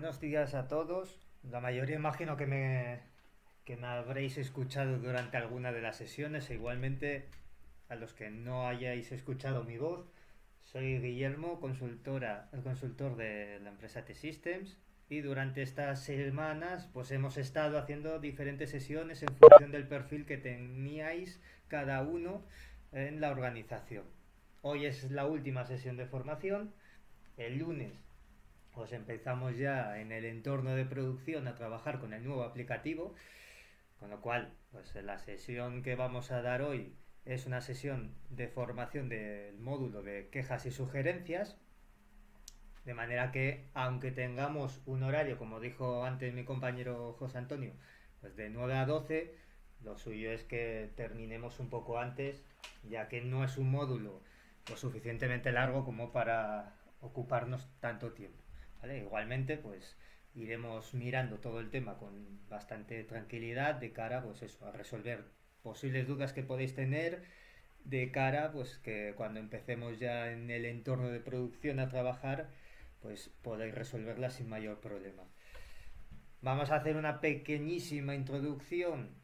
Buenos días a todos. La mayoría imagino que me habréis escuchado durante alguna de las sesiones e igualmente a los que no hayáis escuchado mi voz. Soy Guillermo, el consultor de la empresa T-Systems, y durante estas semanas pues hemos estado haciendo diferentes sesiones en función del perfil que teníais cada uno en la organización. Hoy es la última sesión de formación. El lunes pues empezamos ya en el entorno de producción a trabajar con el nuevo aplicativo, con lo cual pues la sesión que vamos a dar hoy es una sesión de formación del módulo de quejas y sugerencias, de manera que aunque tengamos un horario, como dijo antes mi compañero José Antonio, pues de 9 a 12, lo suyo es que terminemos un poco antes, ya que no es un módulo lo suficientemente largo como para ocuparnos tanto tiempo. ¿Vale? Igualmente, pues iremos mirando todo el tema con bastante tranquilidad de cara, pues eso, a resolver posibles dudas que podéis tener de cara, pues que cuando empecemos ya en el entorno de producción a trabajar, pues podáis resolverlas sin mayor problema. Vamos a hacer una pequeñísima introducción,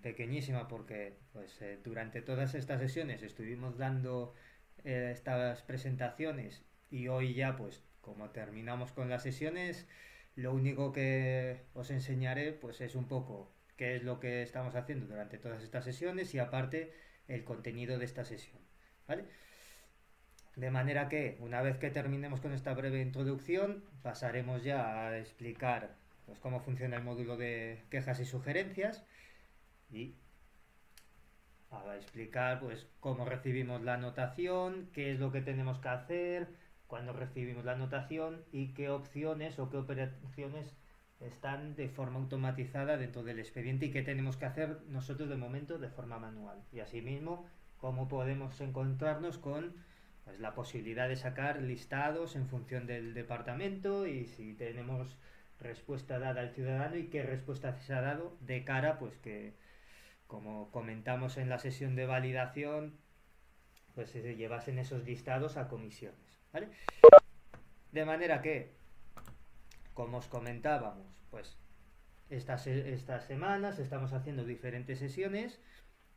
pequeñísima porque pues durante todas estas sesiones estuvimos dando estas presentaciones y hoy ya pues como terminamos con las sesiones, lo único que os enseñaré pues es un poco qué es lo que estamos haciendo durante todas estas sesiones y aparte el contenido de esta sesión, ¿vale? De manera que una vez que terminemos con esta breve introducción pasaremos ya a explicar pues cómo funciona el módulo de quejas y sugerencias y a explicar pues cómo recibimos la anotación, qué es lo que tenemos que hacer cuando recibimos la anotación y qué opciones o qué operaciones están de forma automatizada dentro del expediente y qué tenemos que hacer nosotros de momento de forma manual. Y asimismo, cómo podemos encontrarnos con pues, la posibilidad de sacar listados en función del departamento y si tenemos respuesta dada al ciudadano y qué respuesta se ha dado de cara pues que como comentamos en la sesión de validación, pues se llevasen esos listados a comisiones, ¿vale? De manera que, como os comentábamos, pues estas semanas estamos haciendo diferentes sesiones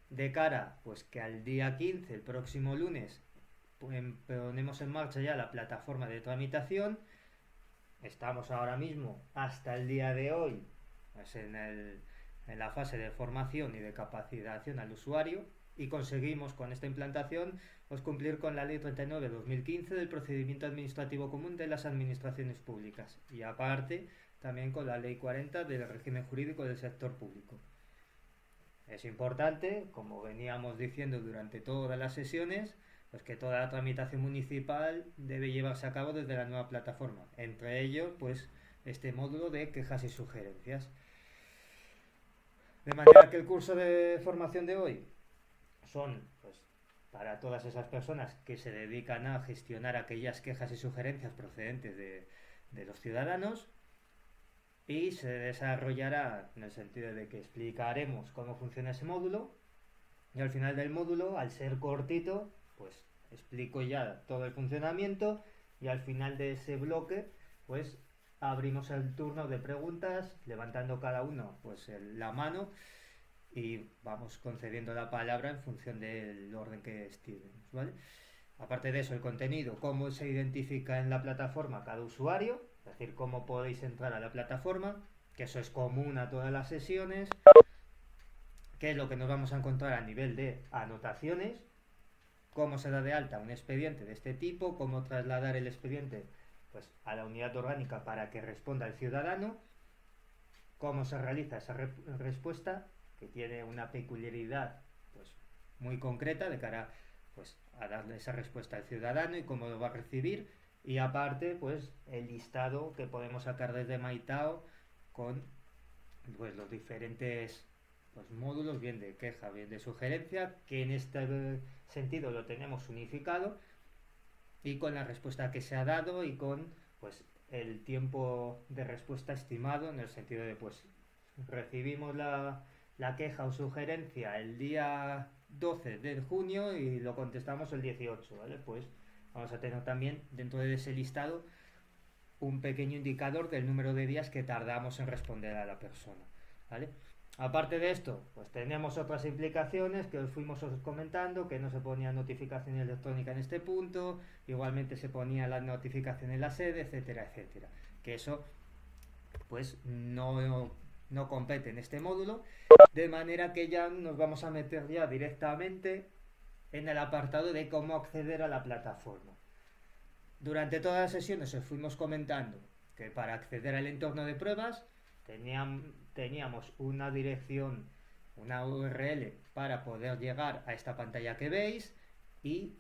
de cara, pues que al día 15, el próximo lunes, ponemos en marcha ya la plataforma de tramitación. Estamos ahora mismo, hasta el día de hoy, pues en la fase de formación y de capacitación al usuario y conseguimos con esta implantación pues cumplir con la ley 39/2015 del procedimiento administrativo común de las administraciones públicas y aparte también con la ley 40 del régimen jurídico del sector público. Es importante, como veníamos diciendo durante todas las sesiones, pues que toda la tramitación municipal debe llevarse a cabo desde la nueva plataforma, entre ellos pues este módulo de quejas y sugerencias. De manera que el curso de formación de hoy son pues, para todas esas personas que se dedican a gestionar aquellas quejas y sugerencias procedentes de los ciudadanos y se desarrollará en el sentido de que explicaremos cómo funciona ese módulo y al final del módulo, al ser cortito, pues explico ya todo el funcionamiento y al final de ese bloque pues abrimos el turno de preguntas levantando cada uno pues la mano y vamos concediendo la palabra en función del orden que estimemos, ¿vale? Aparte de eso, el contenido, cómo se identifica en la plataforma cada usuario, es decir, cómo podéis entrar a la plataforma, que eso es común a todas las sesiones, qué es lo que nos vamos a encontrar a nivel de anotaciones, cómo se da de alta un expediente de este tipo, cómo trasladar el expediente pues, a la unidad orgánica para que responda el ciudadano, cómo se realiza esa respuesta, que tiene una peculiaridad pues, muy concreta de cara pues, a darle esa respuesta al ciudadano y cómo lo va a recibir, y aparte pues el listado que podemos sacar desde Maitao con pues, los diferentes pues, módulos, bien de queja, bien de sugerencia, que en este sentido lo tenemos unificado y con la respuesta que se ha dado y con pues el tiempo de respuesta estimado en el sentido de pues recibimos la queja o sugerencia el día 12 de junio y lo contestamos el 18, ¿vale? Pues vamos a tener también dentro de ese listado un pequeño indicador del número de días que tardamos en responder a la persona, ¿vale? Aparte de esto, pues tenemos otras implicaciones que os fuimos comentando, que no se ponía notificación electrónica en este punto, igualmente se ponía la notificación en la sede, etcétera, etcétera. Que eso, pues, no compete en este módulo, de manera que ya nos vamos a meter ya directamente en el apartado de cómo acceder a la plataforma. Durante todas las sesiones os fuimos comentando que para acceder al entorno de pruebas teníamos una dirección, una URL para poder llegar a esta pantalla que veis, y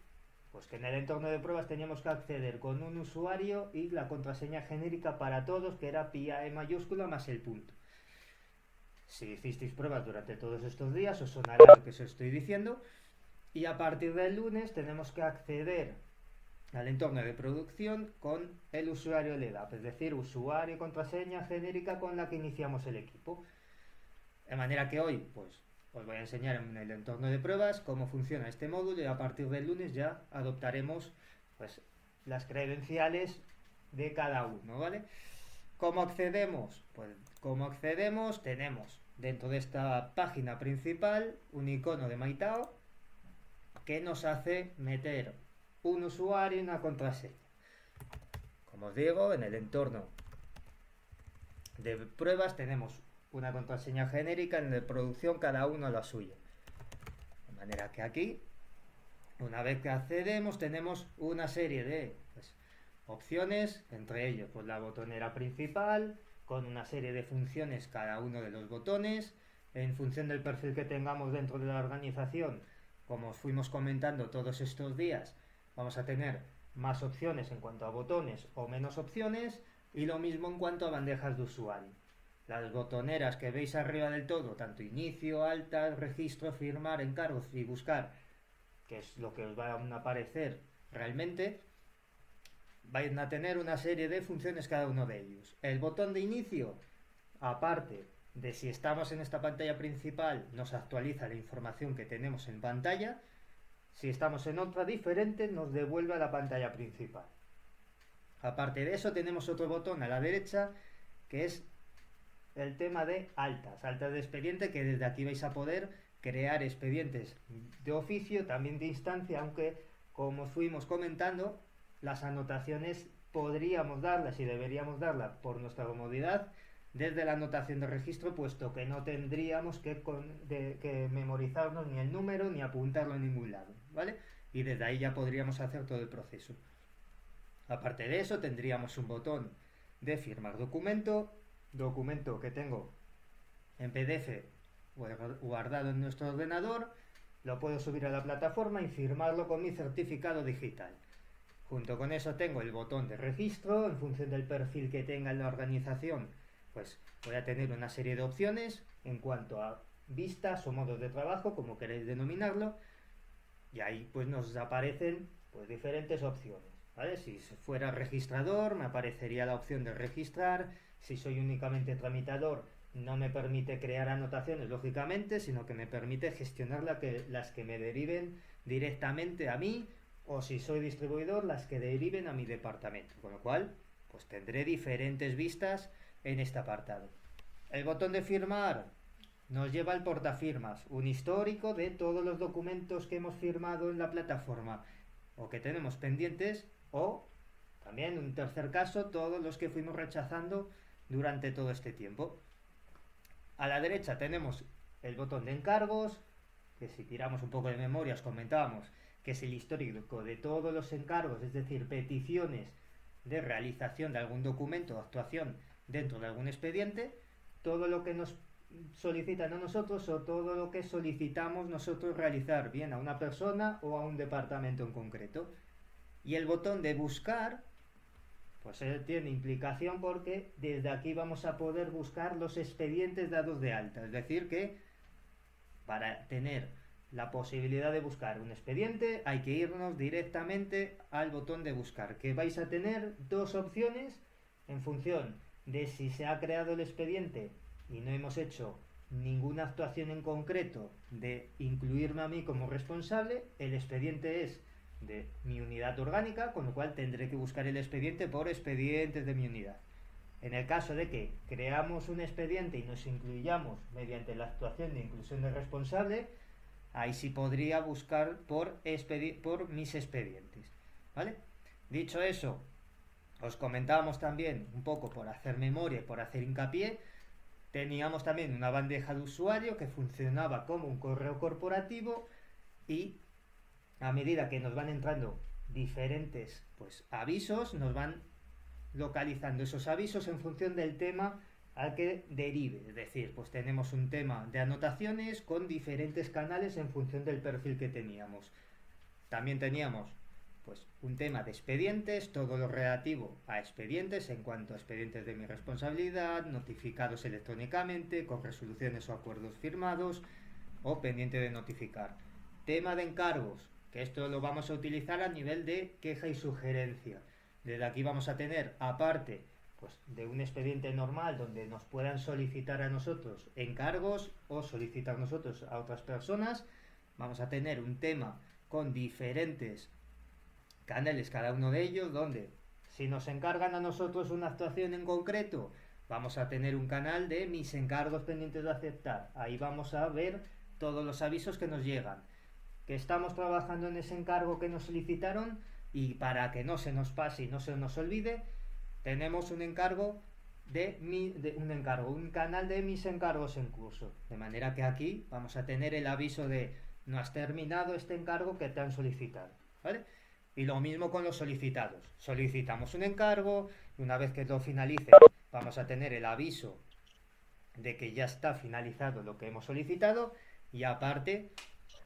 pues que en el entorno de pruebas teníamos que acceder con un usuario y la contraseña genérica para todos, que era PIAE mayúscula más el punto. Si hicisteis pruebas durante todos estos días os sonará lo que os estoy diciendo, y a partir del lunes tenemos que acceder al entorno de producción con el usuario LDAP, es decir, usuario y contraseña genérica con la que iniciamos el equipo. De manera que hoy, pues, os voy a enseñar en el entorno de pruebas cómo funciona este módulo, y a partir del lunes ya adoptaremos, pues, las credenciales de cada uno, ¿vale? ¿Cómo accedemos? Pues, ¿cómo accedemos? Tenemos dentro de esta página principal un icono de Maitao que nos hace meter un usuario y una contraseña. Como os digo, en el entorno de pruebas tenemos una contraseña genérica, en el de producción cada uno la suya. De manera que aquí, una vez que accedemos, tenemos una serie de opciones, entre ellos pues la botonera principal, con una serie de funciones cada uno de los botones, en función del perfil que tengamos dentro de la organización. Como os fuimos comentando todos estos días, vamos a tener más opciones en cuanto a botones o menos opciones, y lo mismo en cuanto a bandejas de usuario. Las botoneras que veis arriba del todo, tanto inicio, alta, registro, firmar, encargos y buscar, que es lo que os va a aparecer realmente, vais a tener una serie de funciones cada uno de ellos. El botón de inicio, aparte de si estamos en esta pantalla principal, nos actualiza la información que tenemos en pantalla. Si estamos en otra diferente, nos devuelve a la pantalla principal. Aparte de eso, tenemos otro botón a la derecha, que es el tema de altas de expediente, que desde aquí vais a poder crear expedientes de oficio, también de instancia, aunque como fuimos comentando, las anotaciones podríamos darlas y deberíamos darlas por nuestra comodidad desde la anotación de registro, puesto que no tendríamos que memorizarnos ni el número ni apuntarlo en ningún lado, ¿vale? Y desde ahí ya podríamos hacer todo el proceso. Aparte de eso, tendríamos un botón de firmar documento que tengo en PDF guardado en nuestro ordenador, lo puedo subir a la plataforma y firmarlo con mi certificado digital. Junto con eso tengo el botón de registro. En función del perfil que tenga en la organización, pues voy a tener una serie de opciones en cuanto a vistas o modos de trabajo, como queréis denominarlo, y ahí pues nos aparecen pues diferentes opciones, ¿vale? Si fuera registrador, me aparecería la opción de registrar. Si soy únicamente tramitador, no me permite crear anotaciones, lógicamente, sino que me permite gestionar las que me deriven directamente a mí, o si soy distribuidor, las que deriven a mi departamento. Con lo cual, pues tendré diferentes vistas en este apartado. El botón de firmar nos lleva al portafirmas, un histórico de todos los documentos que hemos firmado en la plataforma o que tenemos pendientes, o también, un tercer caso, todos los que fuimos rechazando durante todo este tiempo. A la derecha tenemos el botón de encargos, que si tiramos un poco de memoria os comentábamos que es el histórico de todos los encargos, es decir, peticiones de realización de algún documento o actuación dentro de algún expediente, todo lo que nos solicitan a nosotros o todo lo que solicitamos nosotros realizar, bien a una persona o a un departamento en concreto. Y el botón de buscar, pues tiene implicación porque desde aquí vamos a poder buscar los expedientes dados de alta. Es decir que para tener la posibilidad de buscar un expediente hay que irnos directamente al botón de buscar, que vais a tener dos opciones en función de si se ha creado el expediente y no hemos hecho ninguna actuación en concreto de incluirme a mí como responsable. El expediente es de mi unidad orgánica, con lo cual tendré que buscar el expediente por expedientes de mi unidad. En el caso de que creamos un expediente y nos incluyamos mediante la actuación de inclusión de responsable, ahí sí podría buscar por mis expedientes, ¿vale? Dicho eso, os comentábamos también, un poco por hacer memoria y por hacer hincapié, teníamos también una bandeja de usuario que funcionaba como un correo corporativo y a medida que nos van entrando diferentes avisos, nos van localizando esos avisos en función del tema al que derive. Es decir, pues tenemos un tema de anotaciones con diferentes canales en función del perfil que teníamos. También teníamos un tema de expedientes, todo lo relativo a expedientes en cuanto a expedientes de mi responsabilidad, notificados electrónicamente, con resoluciones o acuerdos firmados o pendiente de notificar. Tema de encargos, que esto lo vamos a utilizar a nivel de queja y sugerencia. Desde aquí vamos a tener, aparte de un expediente normal donde nos puedan solicitar a nosotros encargos o solicitar nosotros a otras personas, vamos a tener un tema con diferentes canales, cada uno de ellos, donde si nos encargan a nosotros una actuación en concreto, vamos a tener un canal de mis encargos pendientes de aceptar. Ahí vamos a ver todos los avisos que nos llegan, que estamos trabajando en ese encargo que nos solicitaron, y para que no se nos pase y no se nos olvide, tenemos un encargo un canal de mis encargos en curso, de manera que aquí vamos a tener el aviso de no has terminado este encargo que te han solicitado, ¿vale? Y lo mismo con los solicitados. Solicitamos un encargo y una vez que lo finalice vamos a tener el aviso de que ya está finalizado lo que hemos solicitado, y aparte,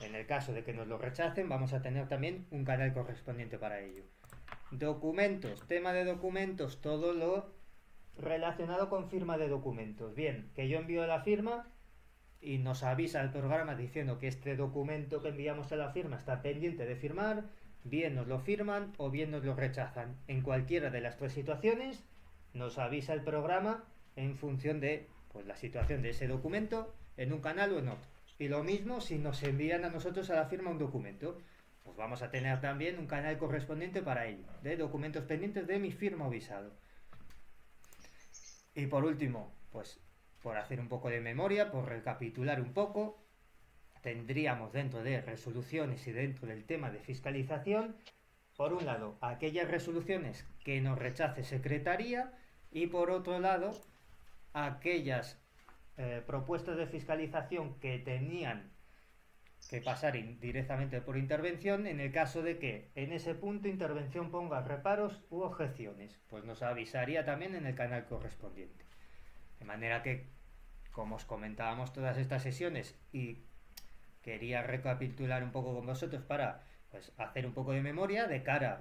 en el caso de que nos lo rechacen, vamos a tener también un canal correspondiente para ello. Documentos, tema de documentos, todo lo relacionado con firma de documentos. Bien, que yo envío la firma y nos avisa el programa diciendo que este documento que enviamos a la firma está pendiente de firmar, bien nos lo firman o bien nos lo rechazan. En cualquiera de las tres situaciones nos avisa el programa en función de la situación de ese documento en un canal o en otro. Y lo mismo si nos envían a nosotros a la firma un documento, pues vamos a tener también un canal correspondiente para ello, de documentos pendientes de mi firma o visado. Y por último, por hacer un poco de memoria, por recapitular un poco, tendríamos dentro de resoluciones y dentro del tema de fiscalización, por un lado, aquellas resoluciones que nos rechace Secretaría, y por otro lado, aquellas propuestas de fiscalización que tenían que pasar directamente por intervención, en el caso de que en ese punto intervención ponga reparos u objeciones, pues nos avisaría también en el canal correspondiente. De manera que, como os comentábamos todas estas sesiones, y quería recapitular un poco con vosotros para hacer un poco de memoria de cara,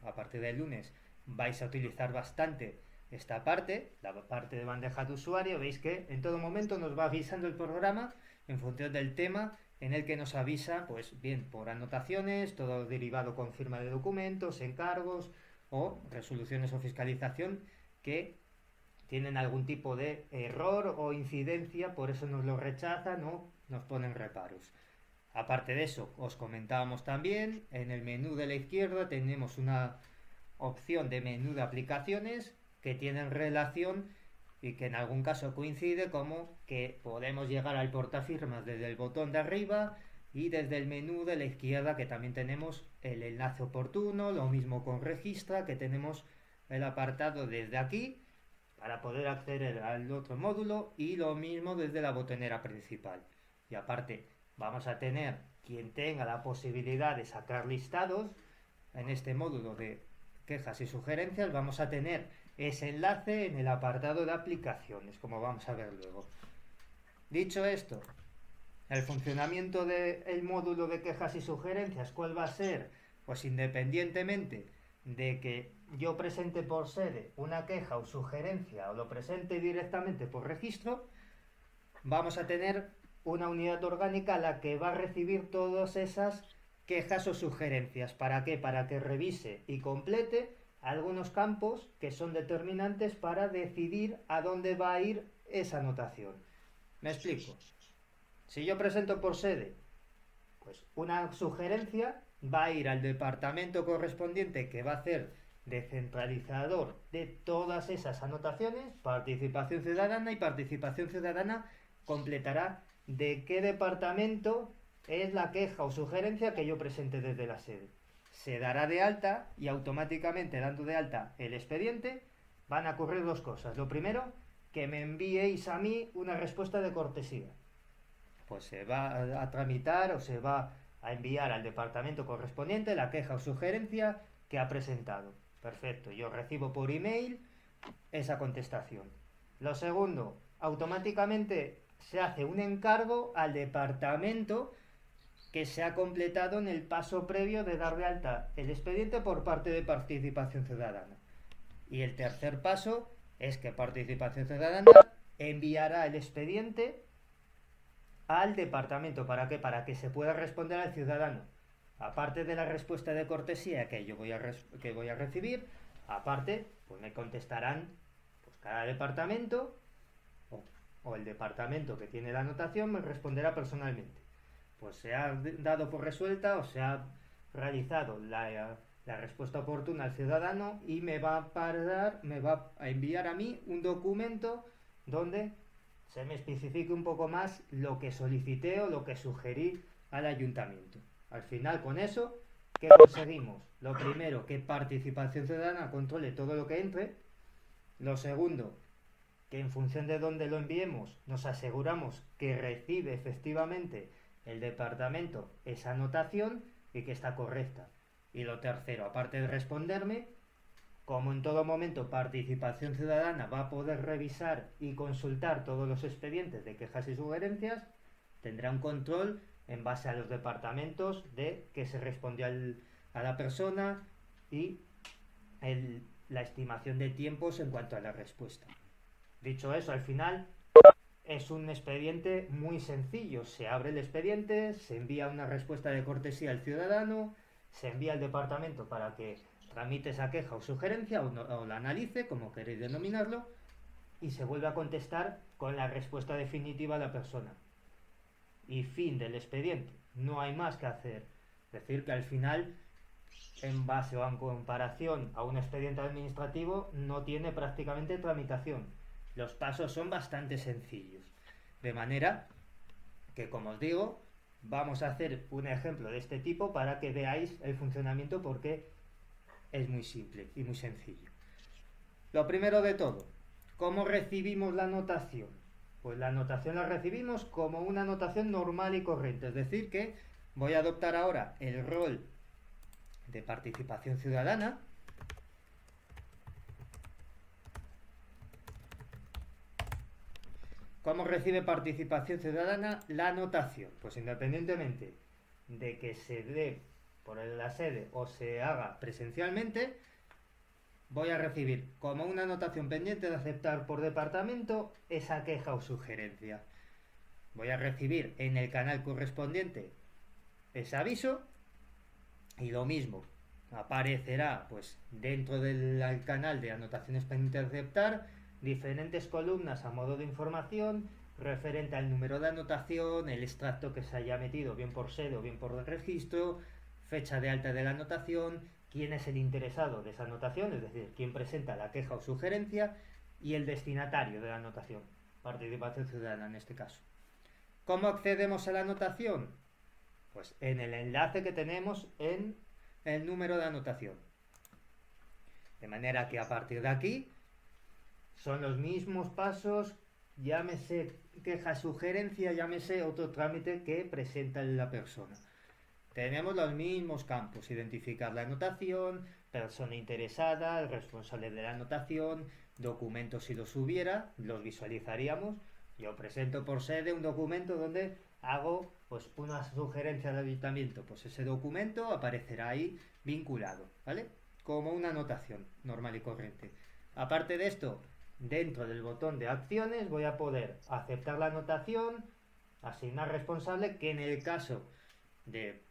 a partir del lunes vais a utilizar bastante esta parte, la parte de bandeja de usuario. Veis que en todo momento nos va avisando el programa en función del tema en el que nos avisa, bien por anotaciones, todo derivado con firma de documentos, encargos o resoluciones o fiscalización que tienen algún tipo de error o incidencia, por eso nos lo rechazan o nos ponen reparos. Aparte de eso, os comentábamos también, en el menú de la izquierda tenemos una opción de menú de aplicaciones que tienen relación y que en algún caso coincide, como que podemos llegar al portafirmas desde el botón de arriba y desde el menú de la izquierda, que también tenemos el enlace oportuno, lo mismo con registra, que tenemos el apartado desde aquí para poder acceder al otro módulo, y lo mismo desde la botonera principal. Y aparte vamos a tener, quien tenga la posibilidad de sacar listados, en este módulo de quejas y sugerencias vamos a tener ese enlace en el apartado de aplicaciones, como vamos a ver luego. Dicho esto, el funcionamiento del módulo de quejas y sugerencias, ¿cuál va a ser? Pues independientemente de que yo presente por sede una queja o sugerencia o lo presente directamente por registro, vamos a tener una unidad orgánica a la que va a recibir todas esas quejas o sugerencias. ¿Para qué? Para que revise y complete algunos campos que son determinantes para decidir a dónde va a ir esa anotación. Me explico. Si yo presento por sede una sugerencia, va a ir al departamento correspondiente que va a hacer de centralizador de todas esas anotaciones, participación ciudadana, y participación ciudadana completará de qué departamento es la queja o sugerencia que yo presente desde la sede. Se dará de alta y automáticamente dando de alta el expediente van a ocurrir dos cosas. Lo primero, que me enviéis a mí una respuesta de cortesía. Pues se va a tramitar o se va a enviar al departamento correspondiente la queja o sugerencia que ha presentado. Perfecto, yo recibo por email esa contestación. Lo segundo, automáticamente se hace un encargo al departamento que se ha completado en el paso previo de dar de alta el expediente por parte de Participación Ciudadana. Y el tercer paso es que Participación Ciudadana enviará el expediente al departamento. ¿Para qué? Para que se pueda responder al ciudadano. Aparte de la respuesta de cortesía que yo voy a recibir, aparte, pues me contestarán pues cada departamento o el departamento que tiene la anotación me responderá personalmente. Pues se ha dado por resuelta o se ha realizado la respuesta oportuna al ciudadano y me va a enviar a mí un documento donde se me especifique un poco más lo que solicité o lo que sugerí al ayuntamiento. Al final, con eso, ¿qué conseguimos? Lo primero, que Participación Ciudadana controle todo lo que entre. Lo segundo, que en función de dónde lo enviemos, nos aseguramos que recibe efectivamente el departamento esa anotación y que está correcta. Y lo tercero, aparte de responderme, como en todo momento Participación Ciudadana va a poder revisar y consultar todos los expedientes de quejas y sugerencias, tendrá un control en base a los departamentos de que se respondió a la persona y la estimación de tiempos en cuanto a la respuesta. Dicho eso, al final es un expediente muy sencillo. Se abre el expediente, se envía una respuesta de cortesía al ciudadano, se envía al departamento para que tramite esa queja o sugerencia o la analice, como queréis denominarlo, y se vuelve a contestar con la respuesta definitiva a la persona. Y fin del expediente. No hay más que hacer. Es decir, que al final, en base o en comparación a un expediente administrativo, no tiene prácticamente tramitación. Los pasos son bastante sencillos. De manera que, como os digo, vamos a hacer un ejemplo de este tipo para que veáis el funcionamiento, porque es muy simple y muy sencillo. Lo primero de todo, ¿cómo recibimos la anotación? Pues la anotación la recibimos como una anotación normal y corriente. Es decir, que voy a adoptar ahora el rol de participación ciudadana. ¿Cómo recibe Participación Ciudadana la anotación? Pues independientemente de que se dé por la sede o se haga presencialmente, voy a recibir como una anotación pendiente de aceptar por departamento esa queja o sugerencia. Voy a recibir en el canal correspondiente ese aviso y lo mismo aparecerá pues dentro del canal de anotaciones pendientes de aceptar diferentes columnas a modo de información referente al número de anotación, el extracto que se haya metido bien por sede o bien por registro, fecha de alta de la anotación, quién es el interesado de esa anotación, es decir, quién presenta la queja o sugerencia, y el destinatario de la anotación, Participación Ciudadana en este caso. ¿Cómo accedemos a la anotación? Pues en el enlace que tenemos en el número de anotación. De manera que a partir de aquí son los mismos pasos, llámese queja, sugerencia, llámese otro trámite que presenta la persona. Tenemos los mismos campos: identificar la anotación, persona interesada, el responsable de la anotación, documentos si los hubiera, los visualizaríamos. Yo presento por sede un documento donde hago pues una sugerencia al ayuntamiento, pues ese documento aparecerá ahí vinculado, ¿vale? Como una anotación normal y corriente. Aparte de esto, dentro del botón de acciones voy a poder aceptar la anotación, asignar responsable, que en el caso de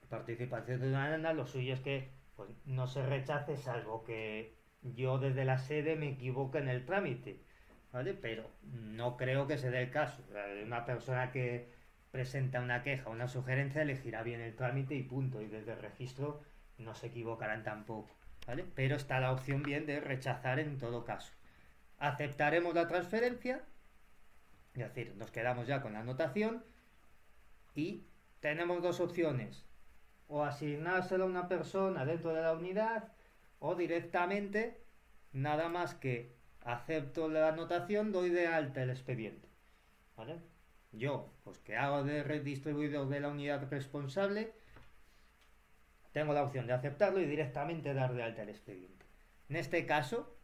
Participación Ciudadana lo suyo es que pues, no se rechace, salvo que yo desde la sede me equivoque en el trámite, ¿vale? Pero no creo que se dé el caso. Una persona que presenta una queja o una sugerencia, elegirá bien el trámite y punto. Y desde el registro no se equivocarán tampoco, ¿vale? Pero está la opción bien de rechazar en todo caso. Aceptaremos la transferencia, es decir, nos quedamos ya con la anotación y tenemos dos opciones: o asignárselo a una persona dentro de la unidad, o directamente, nada más que acepto la anotación, doy de alta el expediente, ¿vale? Yo, pues que hago de redistribuidor de la unidad responsable, tengo la opción de aceptarlo y directamente dar de alta el expediente. En este caso,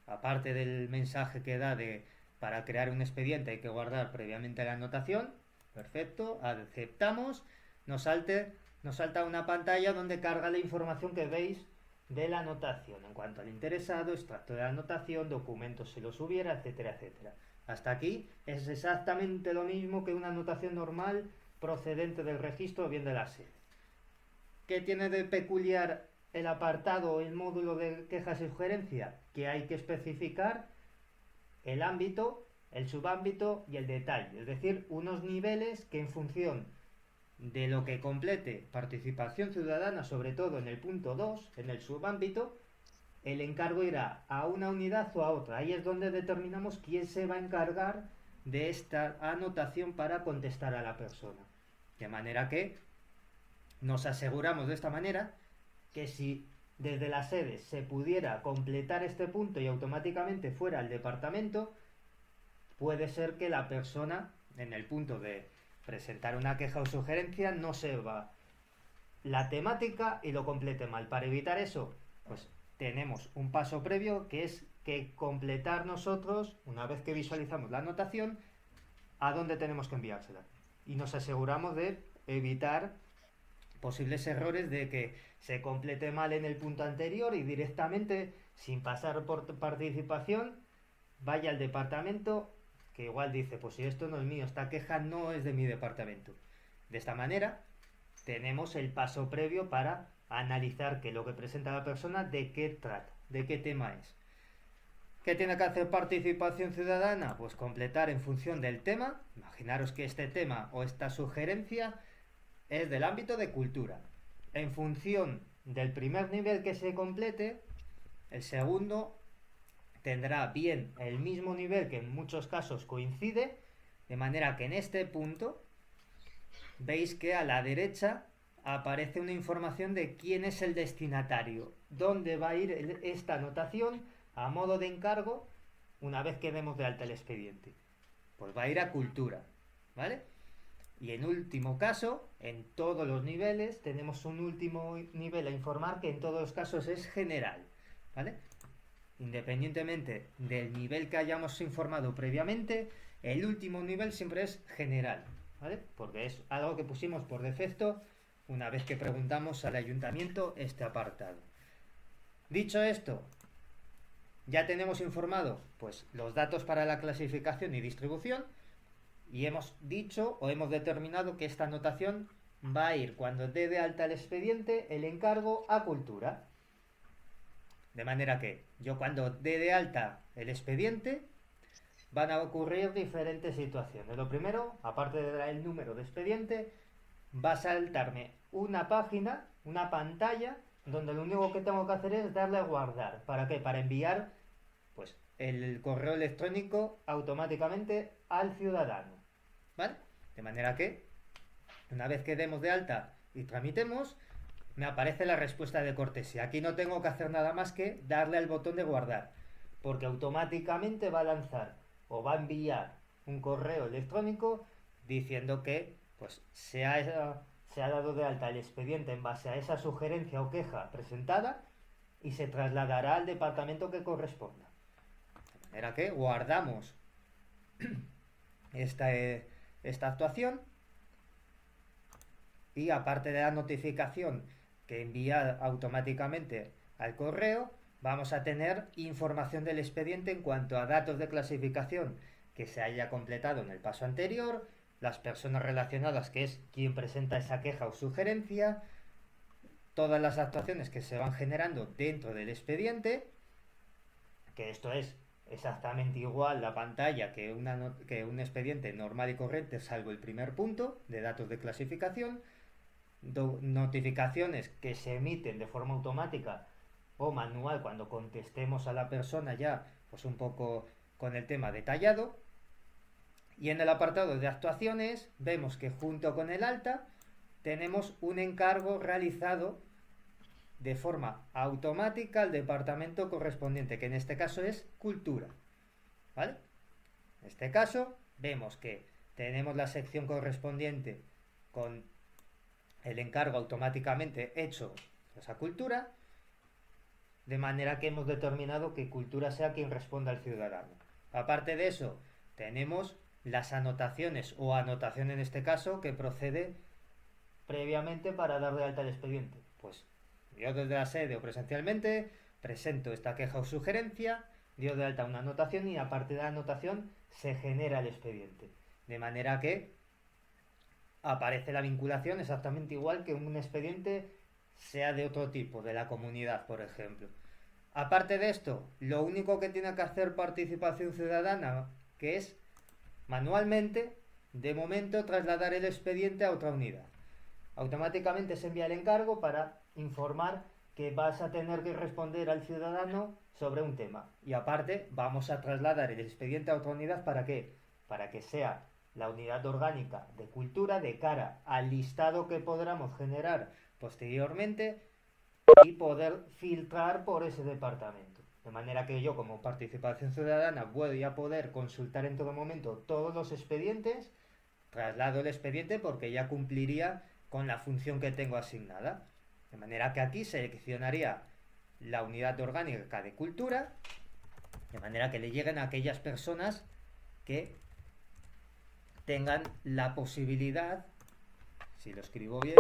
aparte del mensaje que da de para crear un expediente hay que guardar previamente la anotación, perfecto, aceptamos, nos salta una pantalla donde carga la información que veis de la anotación en cuanto al interesado, extracto de la anotación, documentos si los hubiera, etcétera, etcétera. Hasta aquí es exactamente lo mismo que una anotación normal procedente del registro o bien de la sede. ¿Qué tiene de peculiar el apartado o el módulo de quejas y sugerencia? Que hay que especificar el ámbito, el subámbito y el detalle, es decir, unos niveles que en función de lo que complete participación ciudadana, sobre todo en el punto 2, en el subámbito, el encargo irá a una unidad o a otra. Ahí es donde determinamos quién se va a encargar de esta anotación para contestar a la persona. De manera que nos aseguramos de esta manera que si desde la sede se pudiera completar este punto y automáticamente fuera al departamento, puede ser que la persona en el punto de presentar una queja o sugerencia no sepa la temática y lo complete mal. Para evitar eso, pues tenemos un paso previo que es que completar nosotros, una vez que visualizamos la anotación, a dónde tenemos que enviársela. Y nos aseguramos de evitar posibles errores de que se complete mal en el punto anterior y directamente, sin pasar por participación, vaya al departamento, que igual dice, pues si esto no es mío, esta queja no es de mi departamento. De esta manera tenemos el paso previo para analizar que lo que presenta la persona, de qué trata, de qué tema es. ¿Qué tiene que hacer participación ciudadana? Pues completar en función del tema. Imaginaros que este tema o esta sugerencia es del ámbito de cultura. En función del primer nivel que se complete, el segundo tendrá bien el mismo nivel, que en muchos casos coincide, de manera que en este punto veis que a la derecha aparece una información de quién es el destinatario, dónde va a ir esta anotación a modo de encargo una vez que demos de alta el expediente. Pues va a ir a cultura, ¿vale? Y en último caso, en todos los niveles, tenemos un último nivel a informar que en todos los casos es general, ¿vale? Independientemente del nivel que hayamos informado previamente, el último nivel siempre es general, ¿vale? Porque es algo que pusimos por defecto una vez que preguntamos al ayuntamiento este apartado. Dicho esto, ya tenemos informado pues los datos para la clasificación y distribución. Y hemos dicho o hemos determinado que esta anotación va a ir, cuando dé de alta el expediente, el encargo a cultura. De manera que yo cuando dé de alta el expediente van a ocurrir diferentes situaciones. Lo primero, aparte de dar el número de expediente, va a saltarme una página, una pantalla, donde lo único que tengo que hacer es darle a guardar. ¿Para qué? Para enviar pues el correo electrónico automáticamente al ciudadano, ¿vale? De manera que una vez que demos de alta y tramitemos, me aparece la respuesta de cortesía. Aquí no tengo que hacer nada más que darle al botón de guardar, porque automáticamente va a lanzar o va a enviar un correo electrónico diciendo que pues se ha dado de alta el expediente en base a esa sugerencia o queja presentada y se trasladará al departamento que corresponda. De manera que guardamos esta actuación, y aparte de la notificación que envía automáticamente al correo, vamos a tener información del expediente en cuanto a datos de clasificación que se haya completado en el paso anterior, las personas relacionadas, que es quien presenta esa queja o sugerencia, todas las actuaciones que se van generando dentro del expediente, que esto es exactamente igual la pantalla que un expediente normal y corriente, salvo el primer punto de datos de clasificación, notificaciones que se emiten de forma automática o manual cuando contestemos a la persona ya, pues un poco con el tema detallado. Y en el apartado de actuaciones vemos que junto con el alta tenemos un encargo realizado de forma automática al departamento correspondiente, que en este caso es Cultura. ¿Vale? En este caso vemos que tenemos la sección correspondiente con el encargo automáticamente hecho a esa Cultura, de manera que hemos determinado que Cultura sea quien responda al ciudadano. Aparte de eso, tenemos las anotaciones o anotación en este caso que procede previamente para dar de alta el expediente. Pues yo desde la sede o presencialmente presento esta queja o sugerencia, dio de alta una anotación y a partir de la anotación se genera el expediente. De manera que aparece la vinculación exactamente igual que un expediente sea de otro tipo, de la comunidad, por ejemplo. Aparte de esto, lo único que tiene que hacer Participación Ciudadana, que es manualmente, de momento, trasladar el expediente a otra unidad. Automáticamente se envía el encargo para informar que vas a tener que responder al ciudadano sobre un tema. Y aparte, vamos a trasladar el expediente a otra unidad. ¿Para qué? Para que sea la unidad orgánica de cultura de cara al listado que podamos generar posteriormente y poder filtrar por ese departamento. De manera que yo, como Participación Ciudadana, voy a poder consultar en todo momento todos los expedientes, traslado el expediente porque ya cumpliría con la función que tengo asignada. De manera que aquí seleccionaría la unidad orgánica de cultura, de manera que le lleguen a aquellas personas que tengan la posibilidad, si lo escribo bien,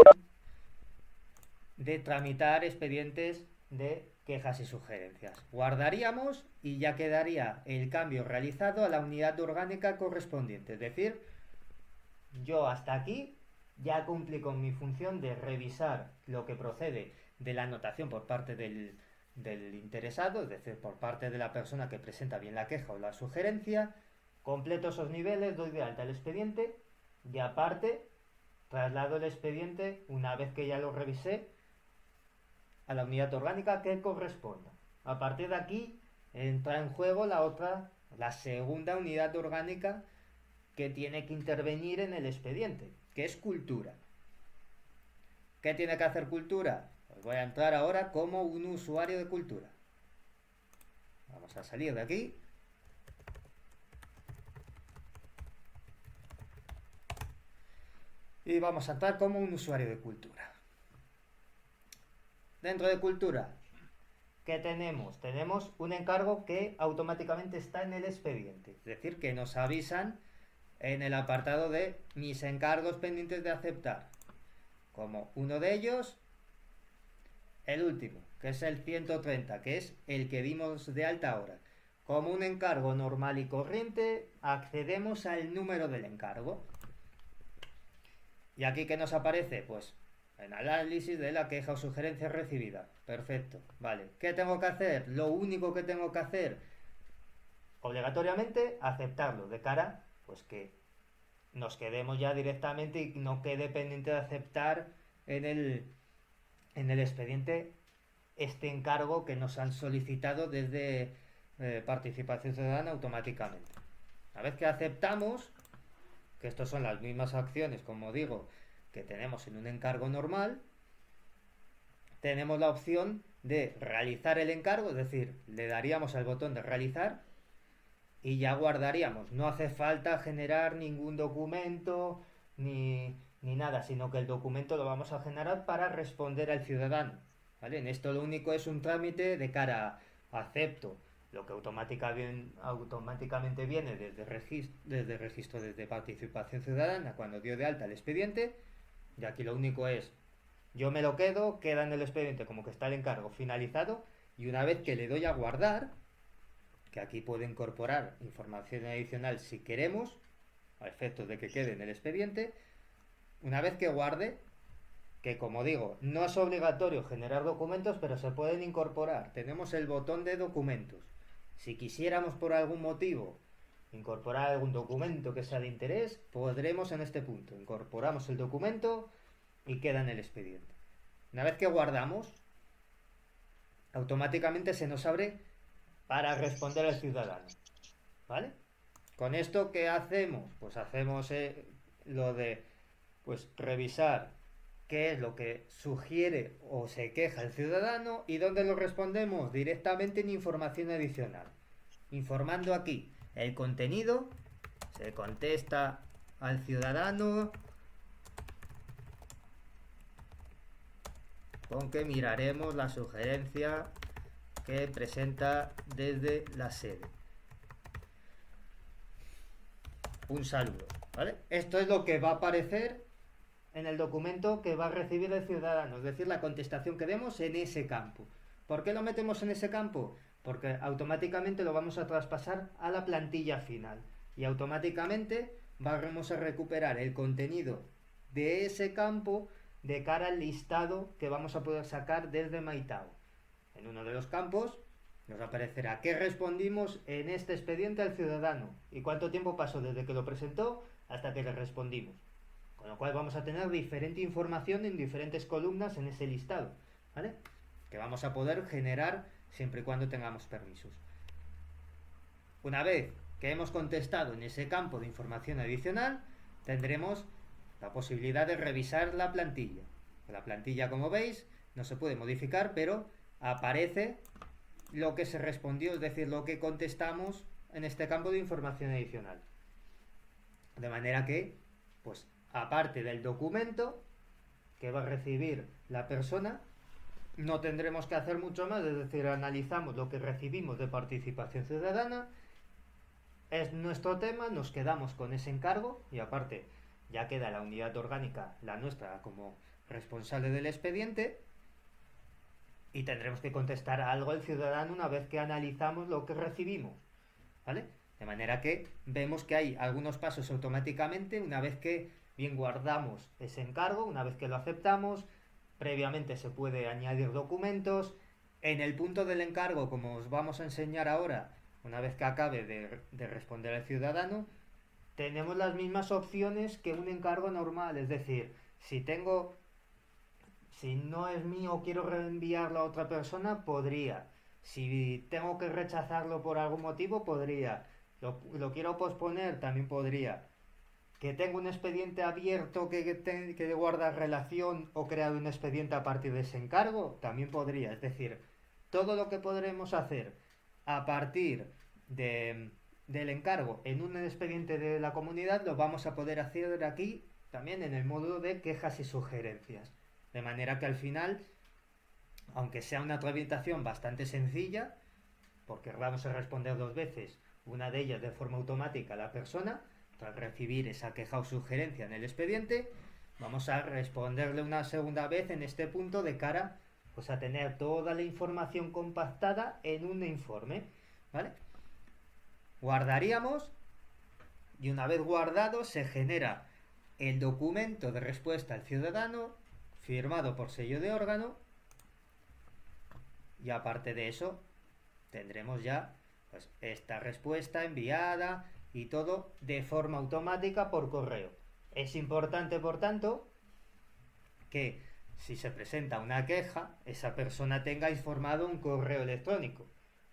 de tramitar expedientes de quejas y sugerencias. Guardaríamos y ya quedaría el cambio realizado a la unidad orgánica correspondiente. Es decir, yo hasta aquí ya cumplí con mi función de revisar lo que procede de la anotación por parte del interesado, es decir, por parte de la persona que presenta bien la queja o la sugerencia, completo esos niveles, doy de alta el expediente y aparte traslado el expediente, una vez que ya lo revisé, a la unidad orgánica que corresponda. A partir de aquí entra en juego la segunda unidad orgánica que tiene que intervenir en el expediente, que es cultura. ¿Qué tiene que hacer cultura? Pues voy a entrar ahora como un usuario de cultura. Vamos a salir de aquí. Y vamos a entrar como un usuario de cultura. Dentro de cultura, ¿qué tenemos? Tenemos un encargo que automáticamente está en el expediente. Es decir, que nos avisan en el apartado de mis encargos pendientes de aceptar. Como uno de ellos, el último, que es el 130, que es el que dimos de alta ahora. Como un encargo normal y corriente, accedemos al número del encargo. ¿Y aquí qué nos aparece? Pues en análisis de la queja o sugerencia recibida. Perfecto, vale. ¿Qué tengo que hacer? Lo único que tengo que hacer, obligatoriamente, aceptarlo de cara, pues que nos quedemos ya directamente y no quede pendiente de aceptar en el expediente este encargo que nos han solicitado desde Participación Ciudadana automáticamente. Una vez que aceptamos, que estas son las mismas acciones, como digo, que tenemos en un encargo normal, tenemos la opción de realizar el encargo, es decir, le daríamos al botón de realizar y ya guardaríamos. No hace falta generar ningún documento ni nada, sino que el documento lo vamos a generar para responder al ciudadano. ¿Vale? En esto lo único es un trámite de cara a acepto, lo que automáticamente viene desde registro, desde Participación Ciudadana, cuando dio de alta el expediente, y aquí lo único es, yo me lo quedo, queda en el expediente como que está el encargo finalizado, y una vez que le doy a guardar, que aquí puede incorporar información adicional si queremos, a efectos de que quede en el expediente, una vez que guarde, que como digo, no es obligatorio generar documentos, pero se pueden incorporar. Tenemos el botón de documentos. Si quisiéramos por algún motivo incorporar algún documento que sea de interés, podremos en este punto. Incorporamos el documento y queda en el expediente. Una vez que guardamos, automáticamente se nos abre para responder al ciudadano. ¿Vale? Con esto, ¿qué hacemos? Pues hacemos lo de pues revisar qué es lo que sugiere o se queja el ciudadano y dónde lo respondemos directamente en información adicional. Informando aquí el contenido, se contesta al ciudadano con que miraremos la sugerencia que presenta desde la sede. Un saludo, ¿vale? Esto es lo que va a aparecer en el documento que va a recibir el ciudadano, es decir, la contestación que demos en ese campo. ¿Por qué lo metemos en ese campo? Porque automáticamente lo vamos a traspasar a la plantilla final y automáticamente vamos a recuperar el contenido de ese campo de cara al listado que vamos a poder sacar desde Maitao. En uno de los campos nos aparecerá qué respondimos en este expediente al ciudadano y cuánto tiempo pasó desde que lo presentó hasta que le respondimos. Con lo cual vamos a tener diferente información en diferentes columnas en ese listado, ¿vale? Que vamos a poder generar siempre y cuando tengamos permisos. Una vez que hemos contestado en ese campo de información adicional, tendremos la posibilidad de revisar la plantilla. La plantilla, como veis, no se puede modificar, pero aparece lo que se respondió, es decir, lo que contestamos en este campo de información adicional. De manera que, pues, aparte del documento que va a recibir la persona, no tendremos que hacer mucho más, es decir, analizamos lo que recibimos de participación ciudadana, es nuestro tema, nos quedamos con ese encargo y aparte ya queda la unidad orgánica, la nuestra, como responsable del expediente y tendremos que contestar algo al ciudadano una vez que analizamos lo que recibimos, ¿vale? De manera que vemos que hay algunos pasos automáticamente una vez que bien guardamos ese encargo, una vez que lo aceptamos, previamente se puede añadir documentos. En el punto del encargo, como os vamos a enseñar ahora, una vez que acabe de responder al ciudadano, tenemos las mismas opciones que un encargo normal, es decir, si no es mío, quiero reenviarlo a otra persona, podría. Si tengo que rechazarlo por algún motivo, podría. Lo quiero posponer, también podría. Que tengo un expediente abierto que guarda relación o creado un expediente a partir de ese encargo, también podría. Es decir, todo lo que podremos hacer a partir del encargo en un expediente de la comunidad lo vamos a poder hacer aquí también en el módulo de quejas y sugerencias. De manera que al final, aunque sea una tramitación bastante sencilla, porque vamos a responder dos veces, una de ellas de forma automática a la persona, tras recibir esa queja o sugerencia en el expediente, vamos a responderle una segunda vez en este punto de cara pues a tener toda la información compactada en un informe, ¿vale? Guardaríamos y una vez guardado se genera el documento de respuesta al ciudadano firmado por sello de órgano y aparte de eso tendremos ya pues esta respuesta enviada y todo de forma automática por correo. Es importante, por tanto, que si se presenta una queja, esa persona tenga informado un correo electrónico.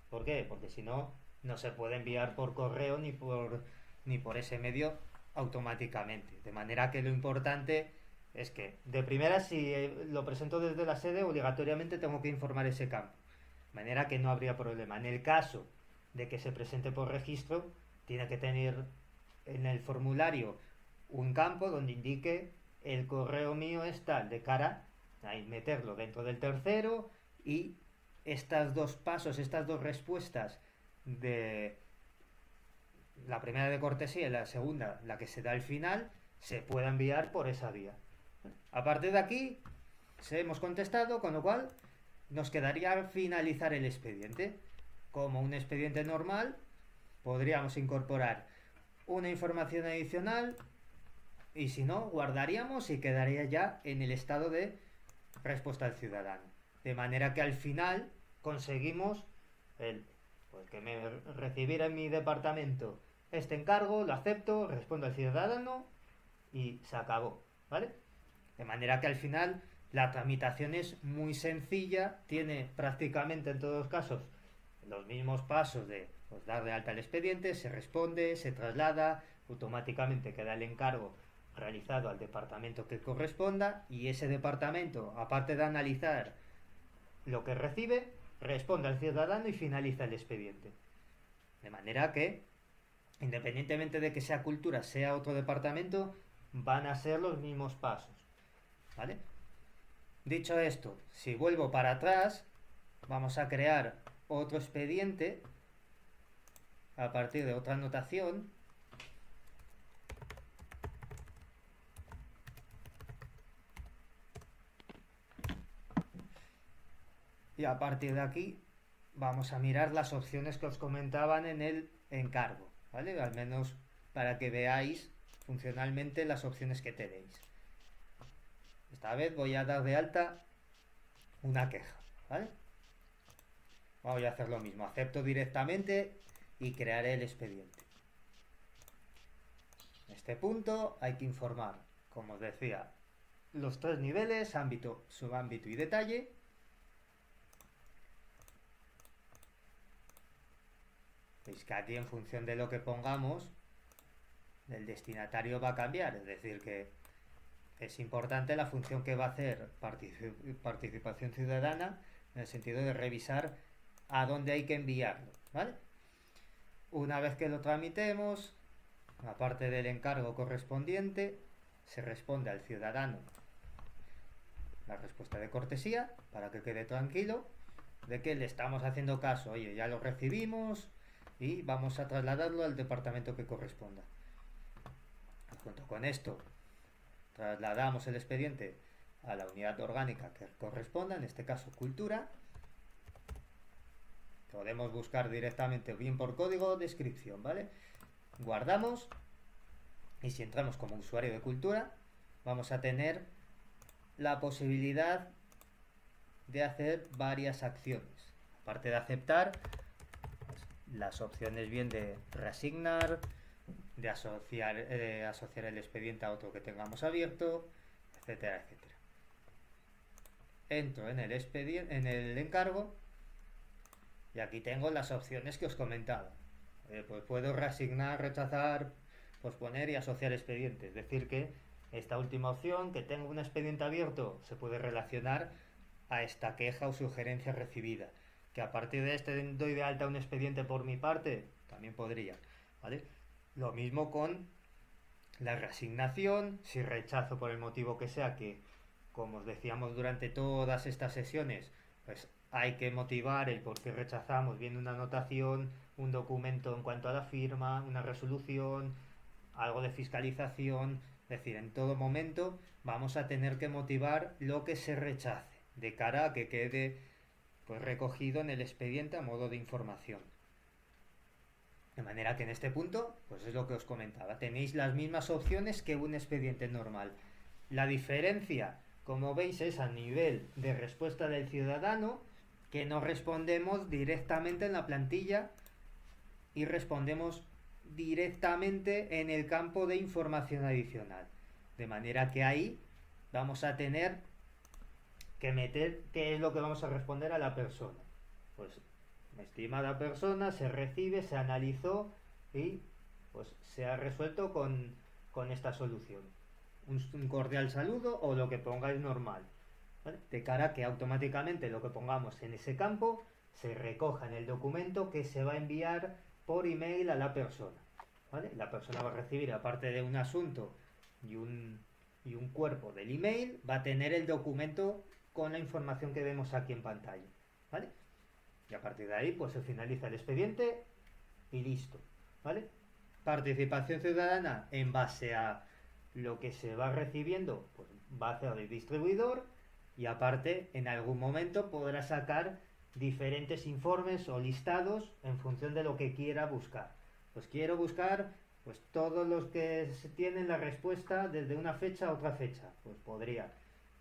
¿Por qué? Porque si no, no se puede enviar por correo ni por ese medio automáticamente. De manera que lo importante es que, de primera, si lo presento desde la sede, obligatoriamente tengo que informar ese campo. De manera que no habría problema. En el caso de que se presente por registro, tiene que tener en el formulario un campo donde indique el correo mío es tal, de cara a meterlo dentro del tercero y estos dos pasos, estas dos respuestas de la primera de cortesía y la segunda, la que se da al final, se pueda enviar por esa vía. A partir de aquí, se hemos contestado, con lo cual nos quedaría finalizar el expediente. Como un expediente normal, podríamos incorporar una información adicional y si no, guardaríamos y quedaría ya en el estado de respuesta al ciudadano. De manera que al final conseguimos Pues que me recibiera en mi departamento este encargo, lo acepto, respondo al ciudadano y se acabó, ¿vale? De manera que al final la tramitación es muy sencilla, tiene prácticamente en todos los casos los mismos pasos de pues, dar de alta el expediente, se responde, se traslada, automáticamente queda el encargo realizado al departamento que corresponda y ese departamento, aparte de analizar lo que recibe, responde al ciudadano y finaliza el expediente. De manera que, independientemente de que sea cultura, sea otro departamento, van a ser los mismos pasos. ¿Vale? Dicho esto, si vuelvo para atrás, vamos a crear otro expediente a partir de otra anotación. Y a partir de aquí vamos a mirar las opciones que os comentaban en el encargo, ¿vale? Al menos para que veáis funcionalmente las opciones que tenéis. Esta vez voy a dar de alta una queja, ¿vale? Voy a hacer lo mismo, acepto directamente y crearé el expediente. En este punto hay que informar, como os decía, los tres niveles, ámbito, subámbito y detalle. Veis que aquí en función de lo que pongamos, el destinatario va a cambiar, es decir que es importante la función que va a hacer participación ciudadana en el sentido de revisar a dónde hay que enviarlo, ¿vale? Una vez que lo tramitemos, aparte del encargo correspondiente, se responde al ciudadano la respuesta de cortesía para que quede tranquilo de que le estamos haciendo caso. Oye, ya lo recibimos y vamos a trasladarlo al departamento que corresponda. Junto con esto, trasladamos el expediente a la unidad orgánica que corresponda, en este caso cultura. Podemos buscar directamente bien por código o descripción, ¿vale? Guardamos y si entramos como usuario de cultura vamos a tener la posibilidad de hacer varias acciones. Aparte de aceptar, pues, las opciones bien de reasignar, de asociar el expediente a otro que tengamos abierto, etcétera, etcétera. Entro en el encargo y aquí tengo las opciones que os comentaba. Pues puedo reasignar, rechazar, posponer y asociar expedientes. Es decir que esta última opción, que tengo un expediente abierto, se puede relacionar a esta queja o sugerencia recibida. Que a partir de este doy de alta un expediente por mi parte, también podría, ¿vale? Lo mismo con la reasignación, si rechazo por el motivo que sea, que como os decíamos durante todas estas sesiones, pues hay que motivar el por qué rechazamos, viendo una anotación, un documento en cuanto a la firma, una resolución, algo de fiscalización, es decir, en todo momento vamos a tener que motivar lo que se rechace, de cara a que quede pues recogido en el expediente a modo de información. De manera que en este punto, pues es lo que os comentaba, tenéis las mismas opciones que un expediente normal. La diferencia, como veis, es a nivel de respuesta del ciudadano, que no respondemos directamente en la plantilla y respondemos directamente en el campo de información adicional. De manera que ahí vamos a tener que meter qué es lo que vamos a responder a la persona. Pues, estimada persona, se recibe, se analizó y pues se ha resuelto con esta solución. Un cordial saludo o lo que pongáis normal, ¿vale? De cara a que automáticamente lo que pongamos en ese campo se recoja en el documento que se va a enviar por email a la persona, ¿vale? La persona va a recibir, aparte de un asunto y un cuerpo del email, va a tener el documento con la información que vemos aquí en pantalla, ¿vale? Y a partir de ahí pues se finaliza el expediente y listo, ¿vale? Participación ciudadana en base a lo que se va recibiendo, pues va a hacer el distribuidor y aparte en algún momento podrá sacar diferentes informes o listados en función de lo que quiera buscar. Pues quiero buscar pues todos los que tienen la respuesta desde una fecha a otra fecha, pues podría.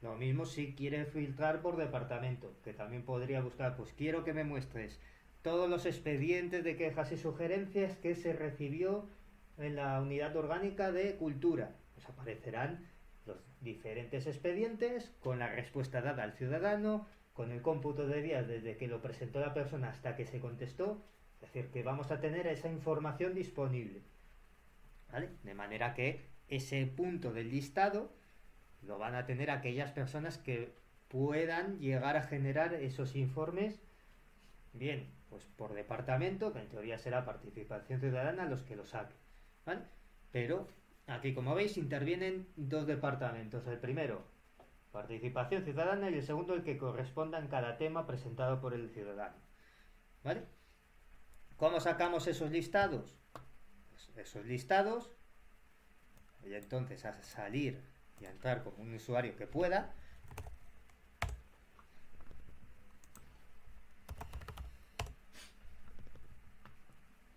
Lo mismo si quiere filtrar por departamento, que también podría buscar, pues quiero que me muestres todos los expedientes de quejas y sugerencias que se recibió en la unidad orgánica de cultura. Pues aparecerán los diferentes expedientes con la respuesta dada al ciudadano, con el cómputo de días desde que lo presentó la persona hasta que se contestó. Es decir, que vamos a tener esa información disponible, ¿vale? De manera que ese punto del listado lo van a tener aquellas personas que puedan llegar a generar esos informes, bien, pues por departamento, que en teoría será participación ciudadana los que lo saquen, ¿vale? Pero aquí, como veis, intervienen dos departamentos. El primero, participación ciudadana, y el segundo, el que corresponda en cada tema presentado por el ciudadano, ¿vale? ¿Cómo sacamos esos listados? Pues esos listados, y entonces a salir y a entrar como un usuario que pueda.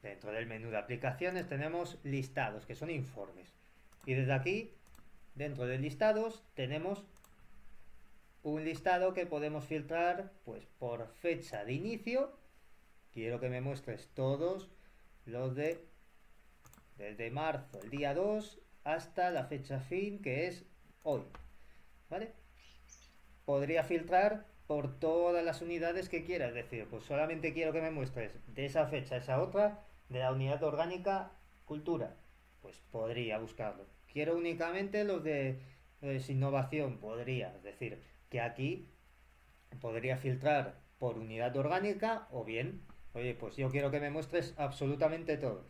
Dentro del menú de aplicaciones tenemos listados, que son informes. Y desde aquí, dentro de listados, tenemos un listado que podemos filtrar pues por fecha de inicio. Quiero que me muestres todos los desde marzo, el día 2, hasta la fecha fin, que es hoy, ¿vale? Podría filtrar por todas las unidades que quiera, es decir, pues solamente quiero que me muestres de esa fecha a esa otra, de la unidad orgánica cultura, pues podría buscarlo. Quiero únicamente los de innovación, podría, es decir, que aquí podría filtrar por unidad orgánica, o bien, oye, pues yo quiero que me muestres absolutamente todos.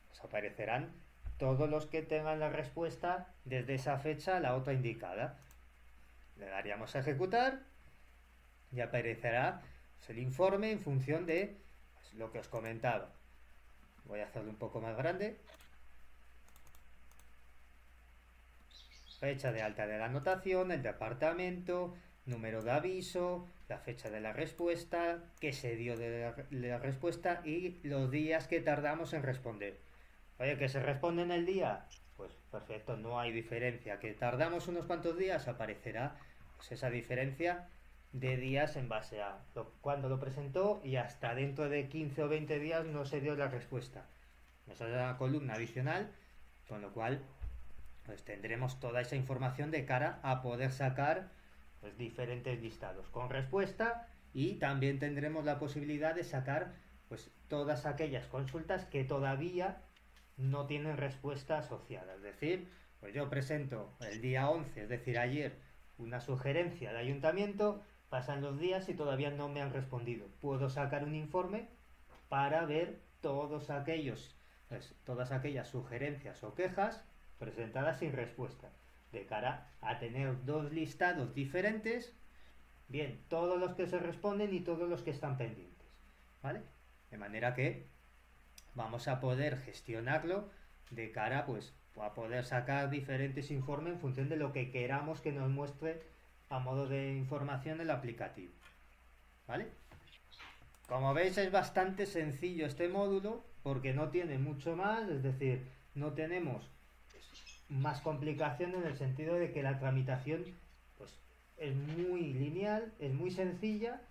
Pues aparecerán todos los que tengan la respuesta desde esa fecha a la otra indicada. Le daríamos a ejecutar y aparecerá pues, el informe en función de pues, lo que os comentaba. Voy a hacerlo un poco más grande. Fecha de alta de la anotación, el departamento, número de aviso, la fecha de la respuesta, qué se dio de la respuesta y los días que tardamos en responder. Oye, que se responde en el día, pues perfecto, no hay diferencia. Que tardamos unos cuantos días, aparecerá pues, esa diferencia de días en base a cuando lo presentó y hasta dentro de 15 o 20 días no se dio la respuesta. Nos da una columna adicional, con lo cual pues tendremos toda esa información de cara a poder sacar pues, diferentes listados con respuesta, y también tendremos la posibilidad de sacar pues todas aquellas consultas que todavía no tienen respuesta asociada. Es decir, pues yo presento el día 11, es decir, ayer, una sugerencia al ayuntamiento, pasan los días y todavía no me han respondido. Puedo sacar un informe para ver todos aquellos, pues, todas aquellas sugerencias o quejas presentadas sin respuesta, de cara a tener dos listados diferentes, bien, todos los que se responden y todos los que están pendientes, ¿vale? De manera que vamos a poder gestionarlo de cara pues a poder sacar diferentes informes en función de lo que queramos que nos muestre a modo de información el aplicativo, ¿vale? Como veis es bastante sencillo este módulo porque no tiene mucho más, es decir, no tenemos más complicación en el sentido de que la tramitación pues es muy lineal, es muy sencilla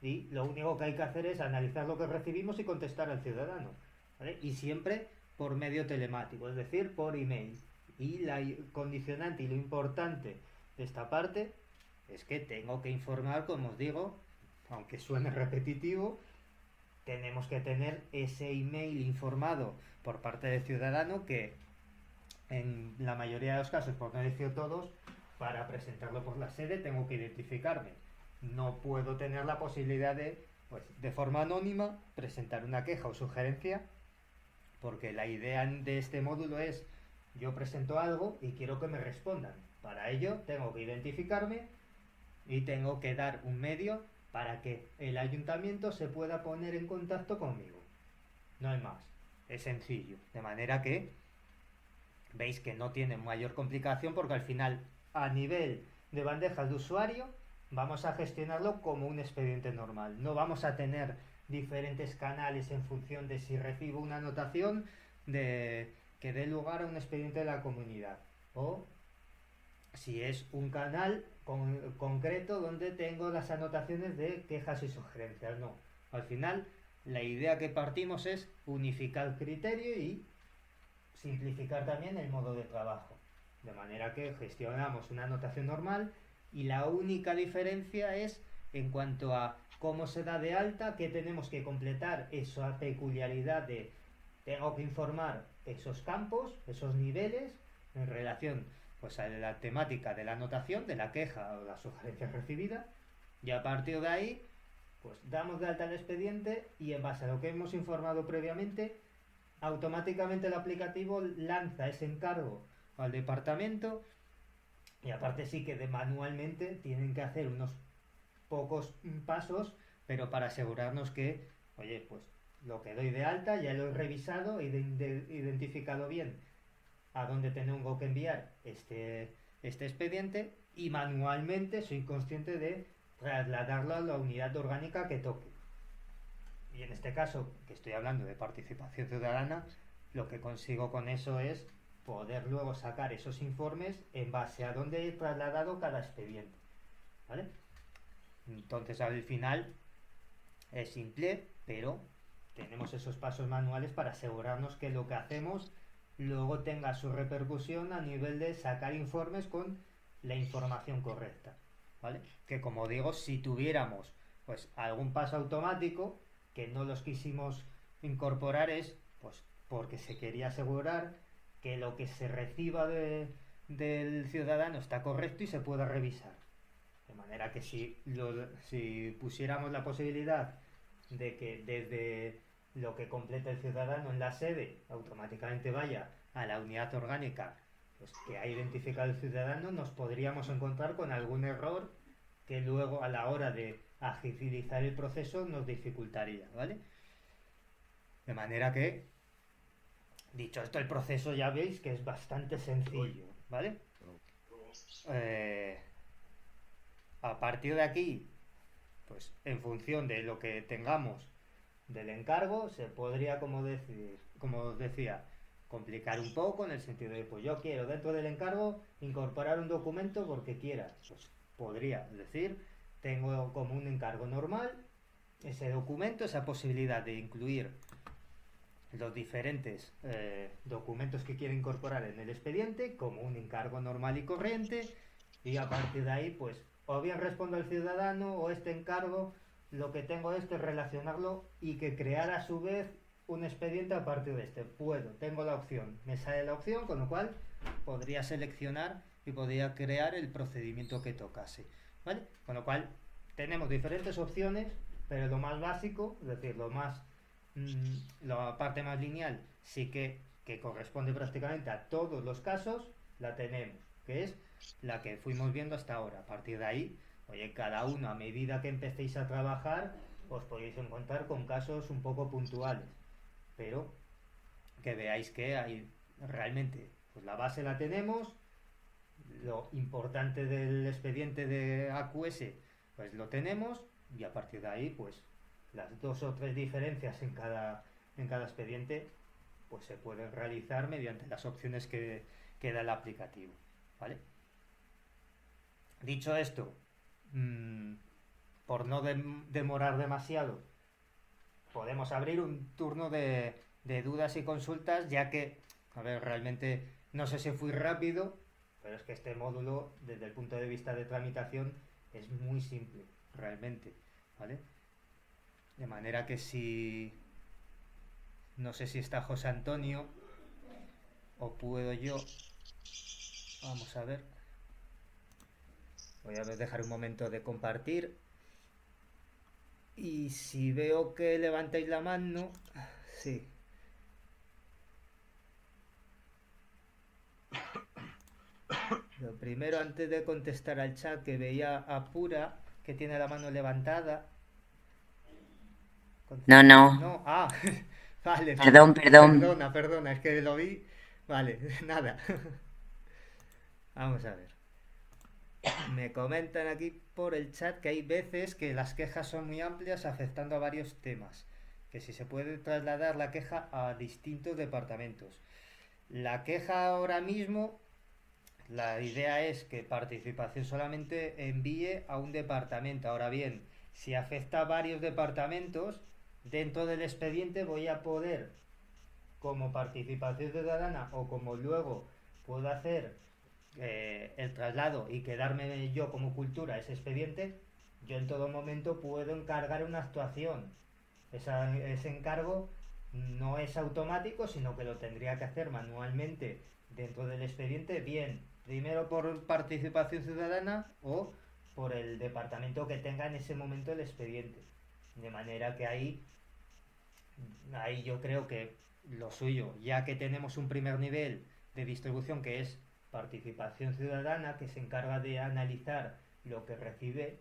y lo único que hay que hacer es analizar lo que recibimos y contestar al ciudadano, ¿vale? Y siempre por medio telemático, es decir, por email. Y la condicionante y lo importante de esta parte es que tengo que informar, como os digo, aunque suene repetitivo, tenemos que tener ese email informado por parte del ciudadano que en la mayoría de los casos, por no decir todos, para presentarlo por la sede tengo que identificarme. No puedo tener la posibilidad de, pues, de forma anónima, presentar una queja o sugerencia, porque la idea de este módulo es, yo presento algo y quiero que me respondan. Para ello tengo que identificarme y tengo que dar un medio para que el ayuntamiento se pueda poner en contacto conmigo. No hay más. Es sencillo. De manera que veis que no tiene mayor complicación porque al final, a nivel de bandejas de usuario, vamos a gestionarlo como un expediente normal. No vamos a tener diferentes canales en función de si recibo una anotación que dé lugar a un expediente de la comunidad, o si es un canal concreto donde tengo las anotaciones de quejas y sugerencias. No, al final la idea que partimos es unificar el criterio y simplificar también el modo de trabajo. De manera que gestionamos una anotación normal y la única diferencia es en cuanto a cómo se da de alta, que tenemos que completar esa peculiaridad de tengo que informar esos campos, esos niveles en relación pues a la temática de la anotación, de la queja o la sugerencia recibida, y a partir de ahí pues damos de alta el expediente y en base a lo que hemos informado previamente, automáticamente el aplicativo lanza ese encargo al departamento y aparte sí que manualmente tienen que hacer unos pocos pasos, pero para asegurarnos que, oye, pues lo que doy de alta ya lo he revisado, he identificado bien a dónde tengo que enviar este expediente y manualmente soy consciente de trasladarlo a la unidad orgánica que toque. Y en este caso, que estoy hablando de participación ciudadana, lo que consigo con eso es poder luego sacar esos informes en base a dónde he trasladado cada expediente. ¿Vale? Entonces al final es simple, pero tenemos esos pasos manuales para asegurarnos que lo que hacemos luego tenga su repercusión a nivel de sacar informes con la información correcta. ¿Vale? Que como digo, si tuviéramos pues algún paso automático que no los quisimos incorporar es pues porque se quería asegurar que lo que se reciba del ciudadano está correcto y se pueda revisar. De manera que si pusiéramos la posibilidad de que desde lo que completa el ciudadano en la sede automáticamente vaya a la unidad orgánica pues, que ha identificado el ciudadano, nos podríamos encontrar con algún error que luego a la hora de agilizar el proceso nos dificultaría, ¿vale? De manera que, dicho esto, el proceso ya veis que es bastante sencillo, ¿vale? A partir de aquí, pues en función de lo que tengamos del encargo, se podría, como os decía, complicar un poco en el sentido de, pues yo quiero dentro del encargo incorporar un documento porque quiera. Pues podría decir, tengo como un encargo normal ese documento, esa posibilidad de incluir los diferentes documentos que quiero incorporar en el expediente como un encargo normal y corriente, y a partir de ahí pues o bien respondo al ciudadano o este encargo lo que tengo es que relacionarlo y que crear a su vez un expediente a partir de este. Tengo la opción, me sale la opción, con lo cual podría seleccionar y podría crear el procedimiento que tocase, ¿vale? Con lo cual tenemos diferentes opciones, pero lo más básico, es decir, la parte más lineal sí que corresponde prácticamente a todos los casos, la tenemos, que es la que fuimos viendo hasta ahora. A partir de ahí, oye, cada uno a medida que empecéis a trabajar os podéis encontrar con casos un poco puntuales, pero que veáis que hay realmente pues la base la tenemos, lo importante del expediente de AQS pues lo tenemos, y a partir de ahí pues las 2 o 3 diferencias en cada expediente pues se pueden realizar mediante las opciones que da el aplicativo, ¿vale? Dicho esto, por no demorar demasiado, podemos abrir un turno de dudas y consultas, ya que, a ver, realmente no sé si fui rápido, pero es que este módulo, desde el punto de vista de tramitación, es muy simple, realmente, ¿vale? De manera que si... No sé si está José Antonio o puedo yo... Vamos a ver. Voy a dejar un momento de compartir. Y si veo que levantáis la mano... Sí. Lo primero, antes de contestar al chat, que veía a Pura, que tiene la mano levantada. No, no. No, ah, vale. Perdón, perdón. Perdona, es que lo vi. Vale, nada. Vamos a ver. Me comentan aquí por el chat que hay veces que las quejas son muy amplias afectando a varios temas, que si se puede trasladar la queja a distintos departamentos. La queja ahora mismo, la idea es que participación solamente envíe a un departamento. Ahora bien, si afecta a varios departamentos, dentro del expediente voy a poder, como participación ciudadana o como luego puedo hacer el traslado y quedarme yo como cultura ese expediente, yo en todo momento puedo encargar una actuación. Ese encargo no es automático, sino que lo tendría que hacer manualmente dentro del expediente, bien, primero por participación ciudadana o por el departamento que tenga en ese momento el expediente. De manera que ahí yo creo que lo suyo, ya que tenemos un primer nivel de distribución que es participación ciudadana, que se encarga de analizar lo que recibe,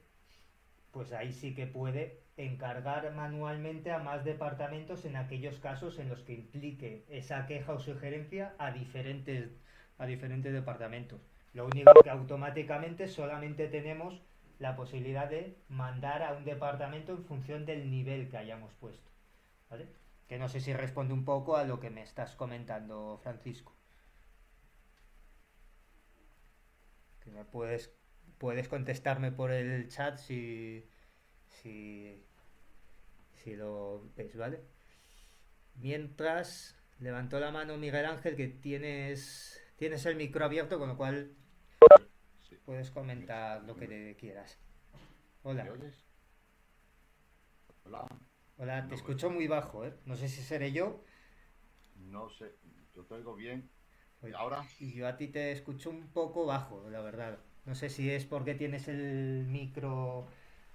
pues ahí sí que puede encargar manualmente a más departamentos en aquellos casos en los que implique esa queja o sugerencia a diferentes departamentos. Lo único que automáticamente solamente tenemos la posibilidad de mandar a un departamento en función del nivel que hayamos puesto. ¿Vale? Que no sé si responde un poco a lo que me estás comentando, Francisco. Que me puedes contestarme por el chat si, si lo ves, ¿vale? Mientras levantó la mano Miguel Ángel, que tienes el micro abierto, con lo cual Sí. puedes ¿Me, comentar lo que me- te quieras. me Hola, oyes? Hola. hola, te No, escucho muy bajo, ¿eh? No sé si seré yo. no sé, yo te oigo bien. Pues, Ahora y yo a ti te escucho un poco bajo, la verdad. No sé si es porque tienes el micro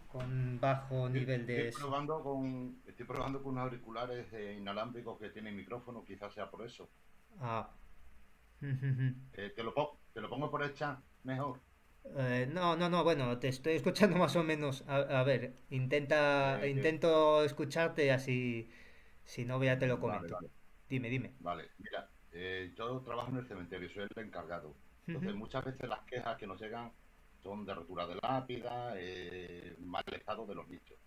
con bajo nivel de eso. estoy probando con unos auriculares inalámbricos que tienen micrófono, quizás sea por eso. Ah. Te lo pongo por el chat mejor. No, no, no, bueno, te estoy escuchando más o menos. A ver, Eh, eh, intento escucharte así, si no, ya te lo vale, comento. vale, Dime, dime. vale. Mira, yo trabajo en el cementerio, soy el encargado. Entonces, muchas veces las quejas que nos llegan son de rotura de lápida, mal estado de los nichos.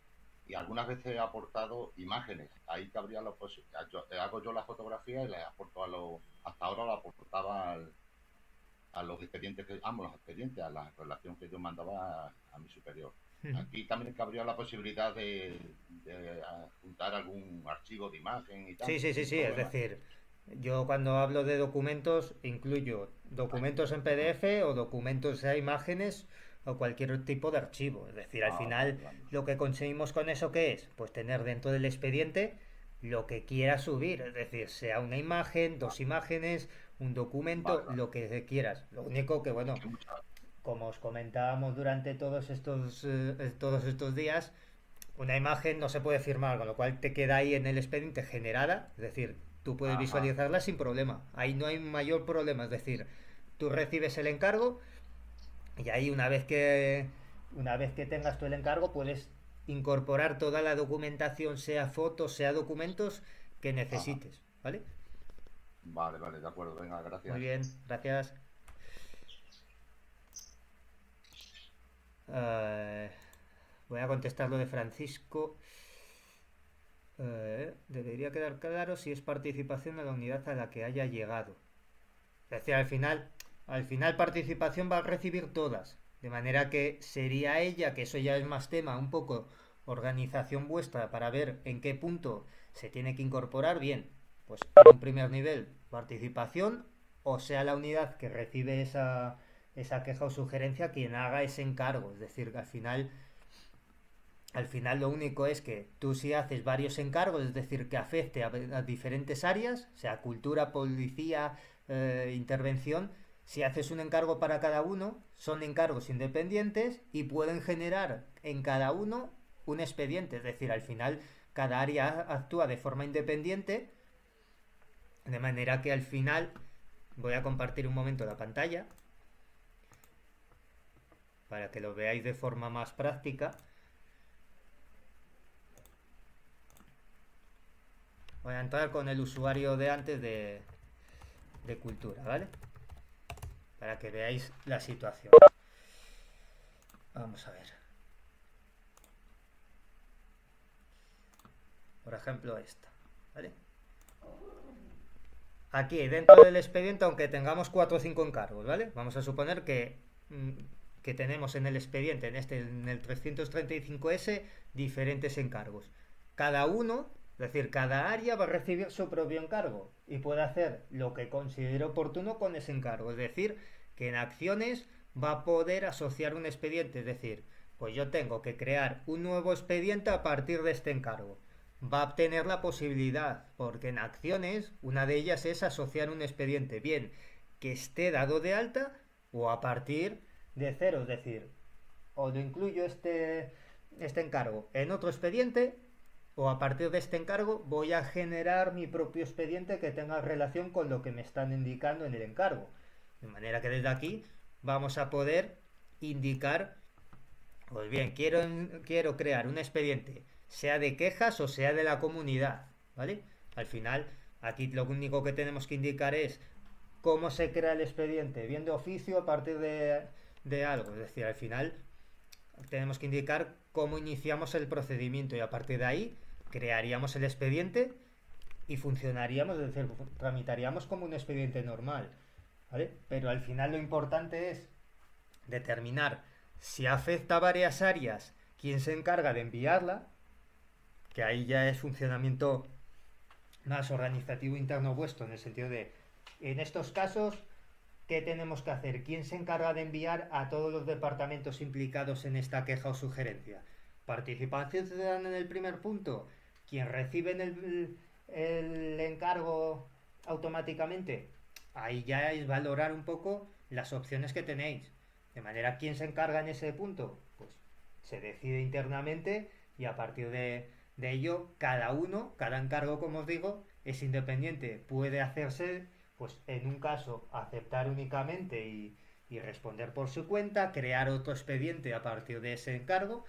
Y algunas veces he aportado imágenes. Ahí cabría la posibilidad. Hago yo la fotografía y las aporto hasta ahora la aportaba a los expedientes los expedientes, a la relación que yo mandaba a mi superior. Aquí también cabría la posibilidad de juntar algún archivo de imagen y tal, Sí, sí, sí, sin sí, es problema. decir, yo cuando hablo de documentos incluyo documentos en PDF o documentos a imágenes o cualquier tipo de archivo. Es decir, al final Vale, vale. lo que conseguimos con eso, ¿qué es? Pues tener dentro del expediente lo que quiera subir, es decir, sea una imagen, dos imágenes, un documento, Vale, vale. lo que quieras. Lo único que, Es bueno, que como os comentábamos durante todos estos días, una imagen no se puede firmar, con lo cual te queda ahí en el expediente generada, es decir, tú puedes ajá, visualizarla sin problema. Ahí no hay mayor problema, es decir, tú recibes el encargo y ahí una vez que tengas tú el encargo puedes incorporar toda la documentación, sea fotos, sea documentos que ajá. necesites, ¿vale? Vale, vale, de acuerdo. Venga, Muy gracias. bien, gracias. Eh, Voy a contestar lo de Francisco. Debería quedar claro si es participación de la unidad a la que haya llegado. Es decir, al final participación va a recibir todas. De manera que sería ella, que eso ya es más tema, un poco organización vuestra para ver en qué punto se tiene que incorporar bien. Pues en un primer nivel, participación, o sea la unidad que recibe esa queja o sugerencia quien haga ese encargo. Es decir, que al final lo único es que tú si haces varios encargos, es decir, que afecte a diferentes áreas, sea cultura, policía, intervención, si haces un encargo para cada uno, son encargos independientes y pueden generar en cada uno un expediente. Es decir, al final cada área actúa de forma independiente, de manera que al final voy a compartir un momento la pantalla para que lo veáis de forma más práctica. Voy a entrar con el usuario de antes de cultura, ¿vale? Para que veáis la situación. Vamos a ver. Por ejemplo, esta, ¿vale? Aquí, dentro del expediente, aunque tengamos 4 o 5 encargos, ¿vale? Vamos a suponer que tenemos en el expediente, en el 335S, diferentes encargos. cada uno, es decir, cada área va a recibir su propio encargo y puede hacer lo que considere oportuno con ese encargo. Es decir, que en acciones va a poder asociar un expediente. Es decir, pues yo tengo que crear un nuevo expediente a partir de este encargo. Va a tener la posibilidad, porque en acciones una de ellas es asociar un expediente, bien que esté dado de alta o a partir de cero. Es decir, o lo incluyo este encargo en otro expediente, o a partir de este encargo voy a generar mi propio expediente que tenga relación con lo que me están indicando en el encargo. De manera que desde aquí vamos a poder indicar, pues bien, quiero crear un expediente, sea de quejas o sea de la comunidad, ¿vale? Al final, aquí lo único que tenemos que indicar es cómo se crea el expediente, bien de oficio a partir de algo. Es decir, al final tenemos que indicar cómo iniciamos el procedimiento y a partir de ahí crearíamos el expediente y funcionaríamos, es decir, tramitaríamos como un expediente normal, ¿vale? Pero al final lo importante es determinar si afecta a varias áreas quién se encarga de enviarla, que ahí ya es funcionamiento más organizativo interno vuestro, en el sentido de, en estos casos, ¿qué tenemos que hacer? ¿Quién se encarga de enviar a todos los departamentos implicados en esta queja o sugerencia? Participación ciudadana en el primer punto. ¿Quién recibe el encargo automáticamente? Ahí ya es valorar un poco las opciones que tenéis. De manera, ¿quién se encarga en ese punto? Pues se decide internamente y a partir de ello, cada encargo, como os digo, es independiente. Puede hacerse, pues en un caso, aceptar únicamente y responder por su cuenta, crear otro expediente a partir de ese encargo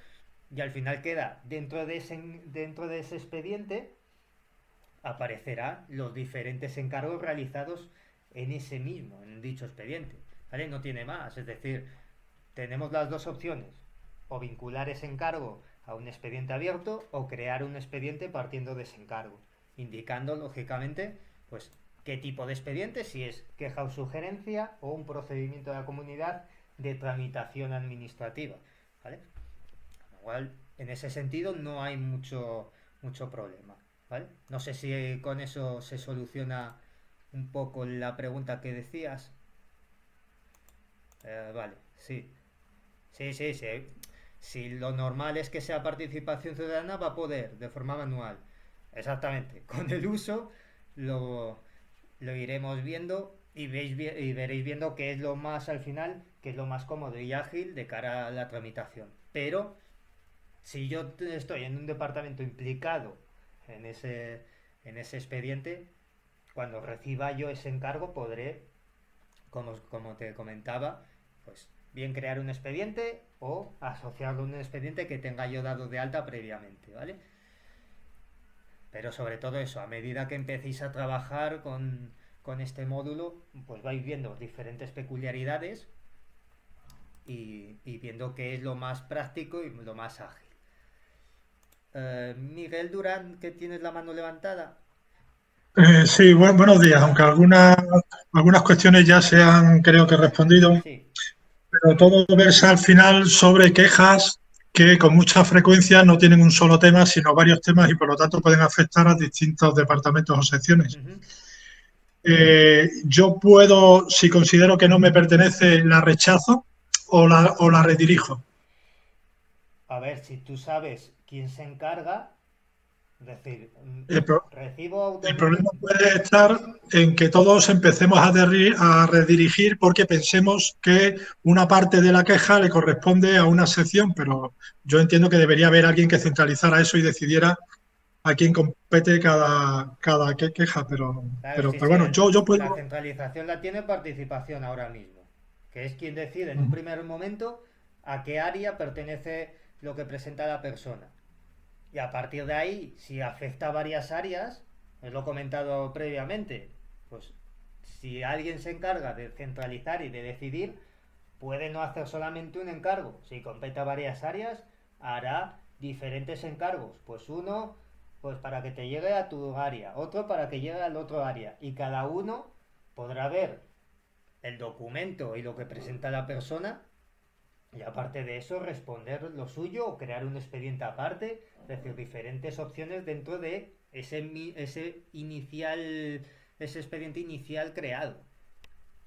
y al final queda dentro de ese expediente aparecerá los diferentes encargos realizados en ese mismo, en dicho expediente, ¿vale? No tiene más, es decir, tenemos las dos opciones, o vincular ese encargo a un expediente abierto o crear un expediente partiendo de ese encargo, indicando lógicamente pues qué tipo de expediente, si es queja o sugerencia o un procedimiento de la comunidad de tramitación administrativa, ¿vale? Igual, en ese sentido no hay mucho problema, ¿vale? No sé si con eso se soluciona un poco la pregunta que decías. Vale, sí. Sí. Si lo normal es que sea participación ciudadana, va a poder de forma manual. Exactamente. Con el uso lo, lo iremos viendo y veréis viendo qué es lo más al final, qué es lo más cómodo y ágil de cara a la tramitación. Pero si yo estoy en un departamento implicado en ese expediente, cuando reciba yo ese encargo podré, como te comentaba, pues bien crear un expediente o asociarlo a un expediente que tenga yo dado de alta previamente, ¿vale? Pero sobre todo eso, a medida que empecéis a trabajar con este módulo, pues vais viendo diferentes peculiaridades y viendo qué es lo más práctico y lo más ágil. Miguel Durán, que tienes la mano levantada. Sí, buenos días, aunque algunas cuestiones ya se han, creo que, respondido, Sí. pero todo versa al final sobre quejas que con mucha frecuencia no tienen un solo tema, sino varios temas y por lo tanto pueden afectar a distintos departamentos o secciones. Uh-huh. Yo puedo, si considero que no me pertenece, la rechazo o la redirijo. A ver, si tú sabes quién se encarga, es decir, El, pro- recibo el problema automáticamente. puede estar en que todos empecemos a redirigir porque pensemos que una parte de la queja le corresponde a una sección, pero yo entiendo que debería haber alguien que centralizara eso y decidiera a quién compete cada queja, Claro, sí, pero sí, bueno, yo la puedo. centralización la tiene participación ahora mismo, que es quien decide en un primer momento a qué área pertenece lo que presenta la persona. Y a partir de ahí, si afecta a varias áreas, os lo he comentado previamente, pues si alguien se encarga de centralizar y de decidir, puede no hacer solamente un encargo. Si compete a varias áreas, hará diferentes encargos. Pues uno, pues para que te llegue a tu área, otro para que llegue al otro área. Y cada uno podrá ver el documento y lo que presenta la persona Y aparte de eso, responder lo suyo o crear un expediente aparte, es decir, diferentes opciones dentro de ese expediente inicial creado,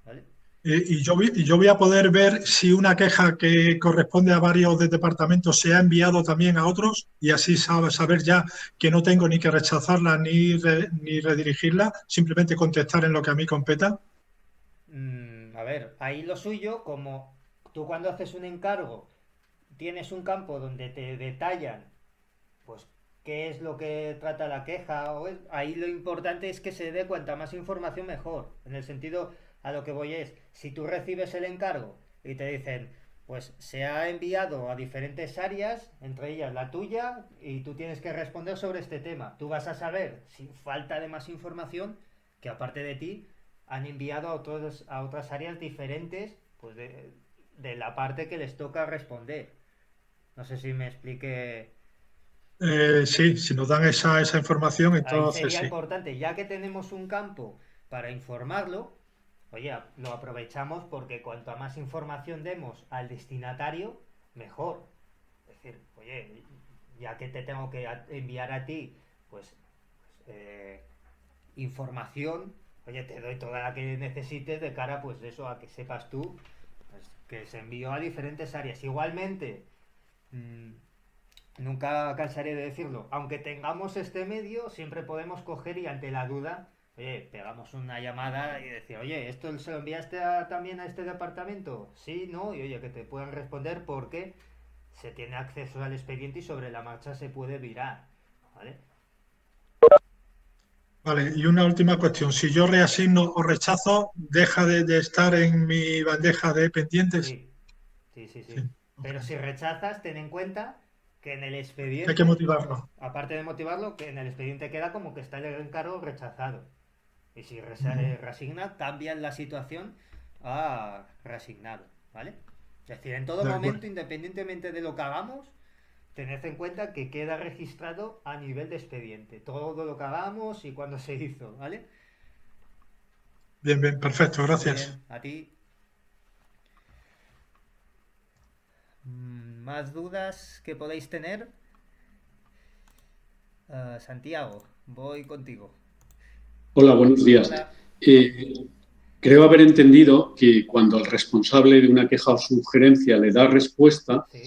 ¿vale? Y yo voy a poder ver si una queja que corresponde a varios departamentos se ha enviado también a otros y así saber ya que no tengo ni que rechazarla ni redirigirla, simplemente contestar en lo que a mí competa. A ver, ahí lo suyo, como tú cuando haces un encargo tienes un campo donde te detallan, pues, qué es lo que trata la queja, ahí lo importante es que se dé cuanta más información mejor. En el sentido, a lo que voy es, si tú recibes el encargo y te dicen, pues se ha enviado a diferentes áreas, entre ellas la tuya, y tú tienes que responder sobre este tema. Tú vas a saber, sin falta de más información, que aparte de ti, han enviado a otras áreas diferentes, pues de la parte que les toca responder. No sé si me explique. Sí, si nos dan esa información, Ahí entonces sería sí. importante, ya que tenemos un campo para informarlo, oye, lo aprovechamos porque cuanto más información demos al destinatario, mejor. Es decir, oye, ya que te tengo que enviar a ti, pues, eh, información, oye, te doy toda la que necesites de cara, pues eso, a que sepas tú, pues, que se envió a diferentes áreas. Igualmente, mmm, nunca cansaré de decirlo, aunque tengamos este medio, siempre podemos coger y ante la duda, oye, pegamos una llamada y decir, oye, ¿esto se lo enviaste también a este departamento? Sí, no, y oye, que te puedan responder porque se tiene acceso al expediente y sobre la marcha se puede virar, ¿vale? Vale, y una última cuestión. Si yo reasigno o rechazo, ¿deja de estar en mi bandeja de pendientes? Sí, sí, sí, Sí, sí. ok. Pero si rechazas, ten en cuenta que en el Que hay que expediente, motivarlo. aparte de motivarlo, que en el expediente queda como que está el encargo rechazado. Y si Ujú. resigna, cambian la situación a resignado, ¿vale? Es decir, en todo De momento, acuerdo. independientemente de lo que hagamos, tened en cuenta que queda registrado a nivel de expediente. Todo lo que hagamos y cuándo se hizo, ¿vale? Bien, bien, perfecto, Muy gracias. bien, a ti. ¿Más dudas que podéis tener? Santiago, voy contigo. Hola, buenos días. Hola. Eh, Creo haber entendido que cuando el responsable de una queja o sugerencia le da respuesta, Sí,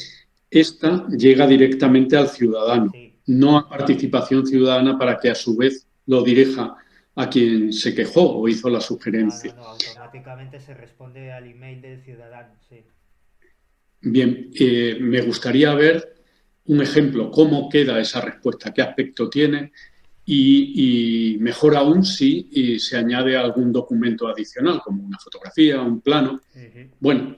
esta llega directamente al ciudadano, sí. no a participación ciudadana para que a su vez lo dirija a quien se quejó o hizo la No, sugerencia. no, no, automáticamente se responde al email del ciudadano, sí. Bien, me gustaría ver un ejemplo, cómo queda esa respuesta, qué aspecto tiene y mejor aún si se añade algún documento adicional, como una fotografía, un plano. Ujú, Bueno,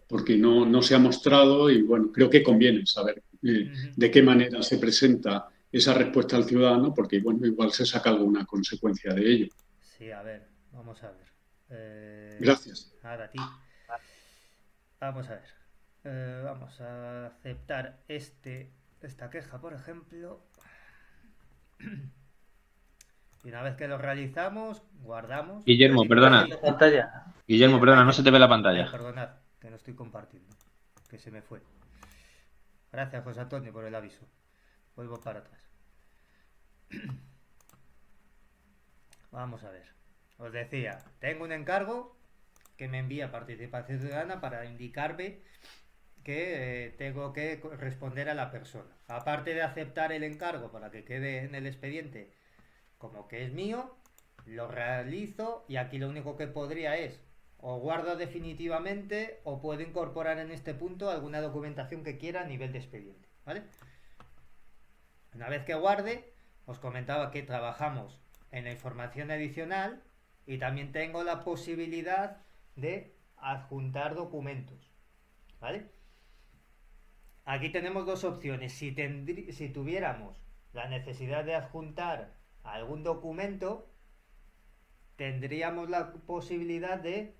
porque no se ha mostrado y bueno, creo que conviene saber ujú. de qué manera se presenta esa respuesta al ciudadano, porque bueno, igual se saca alguna consecuencia de ello. Sí, a ver, vamos a ver. Gracias. Ahora a ti. Vamos a ver. Vamos a aceptar esta queja, por ejemplo. Y una vez que lo realizamos, guardamos. Guillermo, Si no perdona. queréis... Guillermo, perdona, no se Michael. te ve la Ay, pantalla. perdonad, que no estoy compartiendo. Que se me fue. Gracias, José Antonio, por el aviso. Vuelvo para atrás. Vamos a ver. Os decía, tengo un encargo que me envía Participación Ciudadana para indicarme que tengo que responder a la persona. Aparte de aceptar el encargo para que quede en el expediente como que es mío, lo realizo y aquí lo único que podría es o guardo definitivamente o puedo incorporar en este punto alguna documentación que quiera a nivel de expediente, ¿vale? Una vez que guarde, os comentaba que trabajamos en la información adicional y también tengo la posibilidad de adjuntar documentos, ¿vale? Aquí tenemos dos opciones. Si tuviéramos la necesidad de adjuntar algún documento, tendríamos la posibilidad de,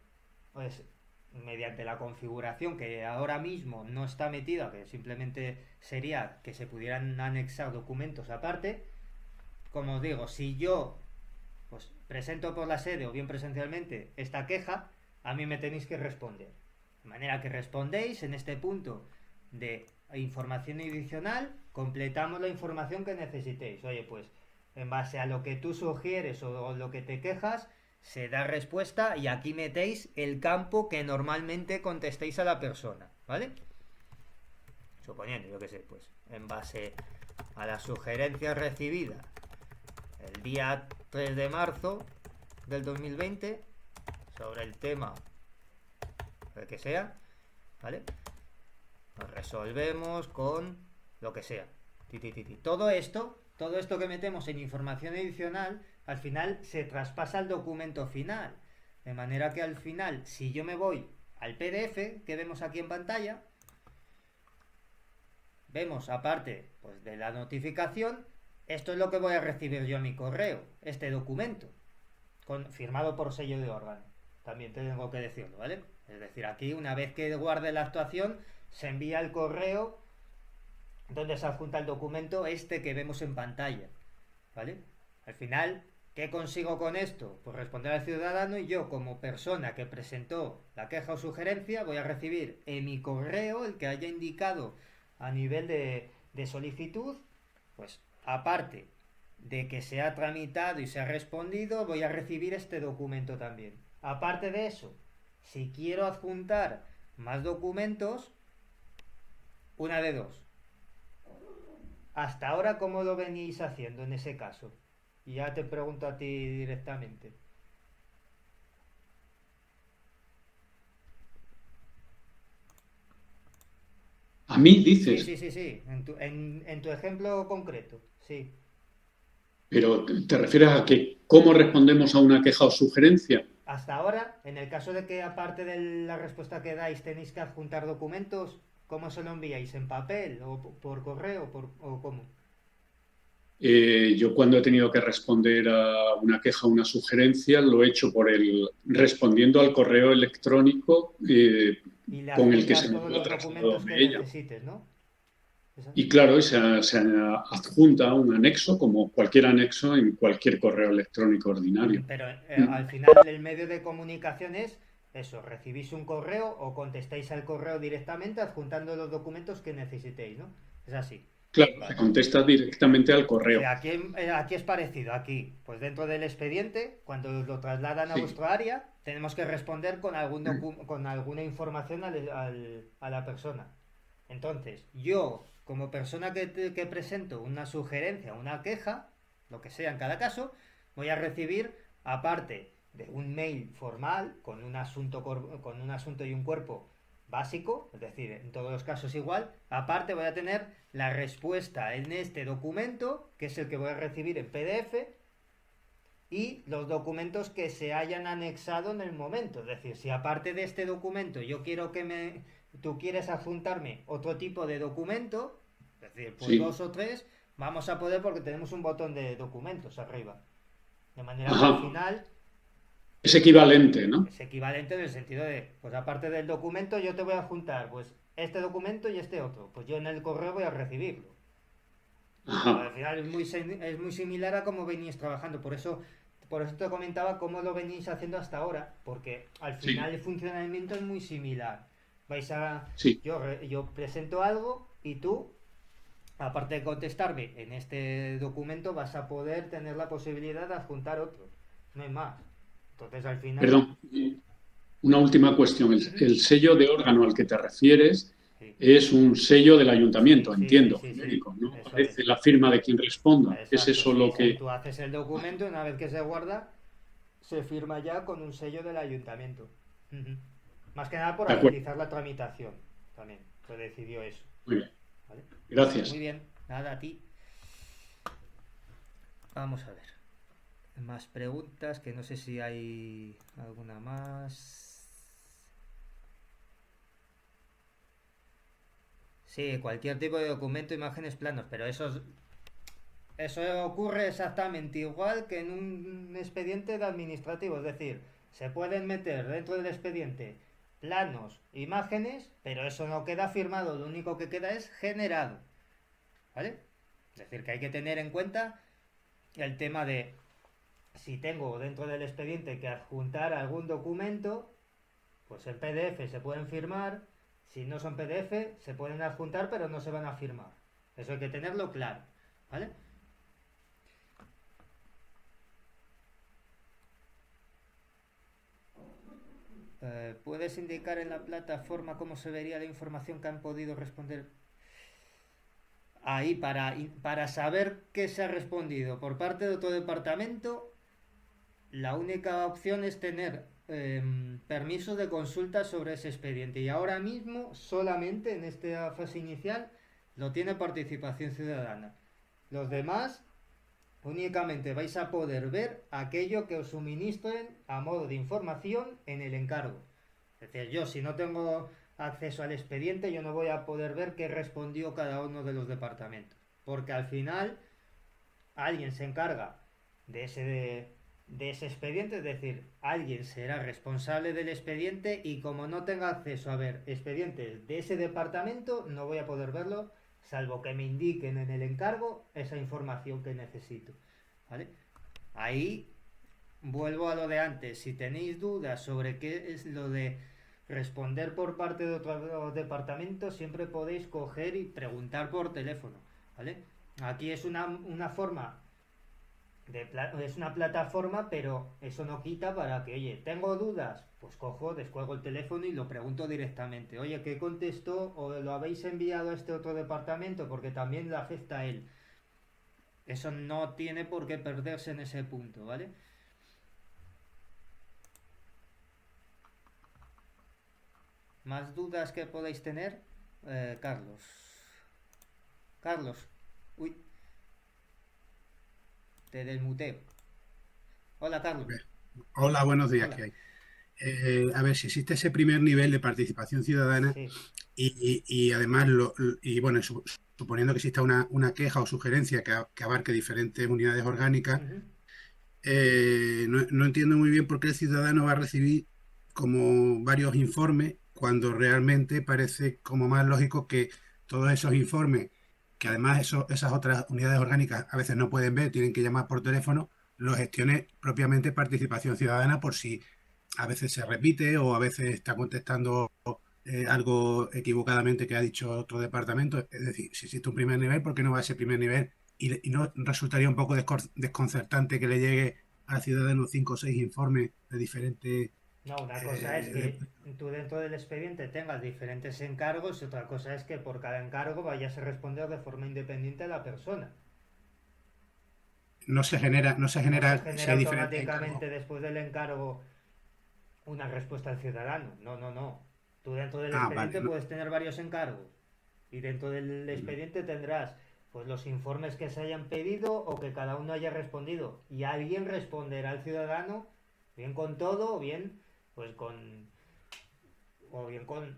pues, mediante la configuración que ahora mismo no está metida, que simplemente sería que se pudieran anexar documentos aparte, como os digo, si yo pues presento por la sede o bien presencialmente esta queja, a mí me tenéis que responder. De manera que respondéis en este punto de información adicional, completamos la información que necesitéis. Oye, pues en base a lo que tú sugieres o lo que te quejas, se da respuesta y aquí metéis el campo que normalmente contestéis a la persona, ¿vale? Suponiendo, yo qué sé, pues en base a la sugerencia recibida el día 3 de marzo del 2020 sobre el tema el que sea, ¿vale? Nos resolvemos con lo que sea. Todo esto que metemos en información adicional, al final se traspasa al documento final. De manera que al final, si yo me voy al PDF que vemos aquí en pantalla, vemos aparte pues, de la notificación, esto es lo que voy a recibir yo en mi correo, este documento, firmado por sello de órgano. También tengo que decirlo, ¿vale? Es decir, aquí una vez que guarde la actuación, se envía el correo donde se adjunta el documento este que vemos en pantalla, ¿vale? Al final, ¿qué consigo con esto? Pues responder al ciudadano y yo, como persona que presentó la queja o sugerencia, voy a recibir en mi correo el que haya indicado a nivel de solicitud, pues aparte de que se ha tramitado y se ha respondido, voy a recibir este documento también. Aparte de eso, si quiero adjuntar más documentos, una de dos. Hasta ahora, ¿cómo lo venís haciendo en ese caso? Y ya te pregunto a ti directamente. A mí dices, Sí. En tu ejemplo concreto, sí. pero ¿te refieres a que cómo respondemos a una queja o sugerencia? Hasta ahora, en el caso de que aparte de la respuesta que dais tenéis que adjuntar documentos, ¿cómo se lo enviáis? ¿En papel o por correo o cómo? Yo cuando he tenido que responder a una queja o una sugerencia lo he hecho respondiendo al correo electrónico Y le con el que adjuntas se me todos ha los trasladado documentos de que ella. necesites, ¿no? Y claro, se adjunta un anexo, como cualquier anexo en cualquier correo electrónico ordinario. Pero Mm. al final el medio de comunicación es eso, recibís un correo o contestáis al correo directamente adjuntando los documentos que necesitéis, ¿no? Es así. Claro, se Vale. contesta directamente al Sí, correo. aquí es parecido, aquí, pues dentro del expediente, cuando lo trasladan a Sí. vuestro área, tenemos que responder con con alguna información a la persona. Entonces, yo, como persona que presento una sugerencia, una queja, lo que sea en cada caso, voy a recibir, aparte de un mail formal con un asunto y un cuerpo básico, es decir, en todos los casos igual, aparte voy a tener la respuesta en este documento, que es el que voy a recibir en PDF, y los documentos que se hayan anexado en el momento. Es decir, si aparte de este documento yo quiero tú quieres adjuntarme otro tipo de documento, es decir, pues Sí. 2 o 3, vamos a poder porque tenemos un botón de documentos arriba. De manera que al Ajá. final Es equivalente, ¿no? es equivalente en el sentido de, pues aparte del documento yo te voy a adjuntar pues este documento y este otro. Pues yo en el correo voy a recibirlo. Al Ajá. final es muy similar a cómo venís trabajando. Por eso te comentaba cómo lo venís haciendo hasta ahora. Porque al Sí, final el funcionamiento es muy similar. Vais a. sí. Yo presento algo y tú, aparte de contestarme en este documento, vas a poder tener la posibilidad de adjuntar otro. No hay más. Entonces al final. Perdón. Una última cuestión. Ujú. El sello de órgano al que te refieres Sí, es un sello del sí, ayuntamiento, entiendo, sí. genérico. No Eso es. aparece la firma de quien responda. ¿Es Exacto, eso sí. lo que...? Tú haces el documento y una vez que se guarda, se firma ya con un sello del ayuntamiento. Ujú. Más que nada por De acuerdo. agilizar la tramitación. También se decidió eso. Muy bien. ¿Vale? Muy Gracias. bien, nada a ti. Vamos a ver. Más preguntas, que no sé si hay alguna más. Sí, cualquier tipo de documento, imágenes, planos, pero eso ocurre exactamente igual que en un expediente de administrativo, es decir, se pueden meter dentro del expediente planos, imágenes, pero eso no queda firmado, lo único que queda es generado, ¿vale? Es decir, que hay que tener en cuenta el tema de si tengo dentro del expediente que adjuntar algún documento, Pues en PDF se pueden firmar, si no son PDF se pueden adjuntar pero no se van a firmar. Eso hay que tenerlo claro, ¿vale? ¿Puedes indicar en la plataforma cómo se vería la información que han podido responder? Ahí, para saber qué se ha respondido por parte de otro departamento, la única opción es tener permiso de consulta sobre ese expediente. Y ahora mismo, solamente en esta fase inicial, lo tiene Participación Ciudadana. Los demás, únicamente vais a poder ver aquello que os suministren a modo de información en el encargo. Es decir, yo si no tengo acceso al expediente, yo no voy a poder ver qué respondió cada uno de los departamentos. Porque al final, alguien se encarga de ese expediente, es decir, alguien será responsable del expediente y como no tenga acceso a ver expedientes de ese departamento, no voy a poder verlo, salvo que me indiquen en el encargo esa información que necesito, ¿vale? Ahí vuelvo a lo de antes. Si tenéis dudas sobre qué es lo de responder por parte de otro departamento, siempre podéis coger y preguntar por teléfono, ¿vale? Aquí es una forma es una plataforma, pero eso no quita para que, oye, tengo dudas, pues cojo, descuelgo el teléfono y lo pregunto directamente. Oye, ¿qué contestó? ¿O lo habéis enviado a este otro departamento? Porque también le afecta a él. Eso no tiene por qué perderse en ese punto, ¿vale? ¿Más dudas que podáis tener? Carlos. Carlos. Uy. Te desmuteo. Hola, Carlos. Hola, buenos días. Hola. ¿Qué hay? A ver, si existe ese primer nivel de participación ciudadana Sí. y además, bueno, suponiendo que exista una queja o sugerencia que abarque diferentes unidades orgánicas, Ujú. no entiendo muy bien por qué el ciudadano va a recibir como varios informes cuando realmente parece como más lógico que todos esos informes, que además esas otras unidades orgánicas a veces no pueden ver, tienen que llamar por teléfono, lo gestione propiamente Participación Ciudadana por si a veces se repite o a veces está contestando algo equivocadamente que ha dicho otro departamento. Es decir, si existe un primer nivel, ¿por qué no va a ese primer nivel? Y no resultaría un poco desconcertante que le llegue al ciudadano 5 o 6 informes de diferentes... No, una cosa es que tú dentro del expediente tengas diferentes encargos y otra cosa es que por cada encargo vayas a responder de forma independiente a la persona. No se genera, No se si genera hay diferentes automáticamente encargos. después del encargo una respuesta al ciudadano. No, no, no. Tú dentro del Ah, vale. expediente puedes tener varios encargos y dentro del expediente tendrás pues los informes que se hayan pedido o que cada uno haya respondido y alguien responderá al ciudadano bien con todo o bien pues con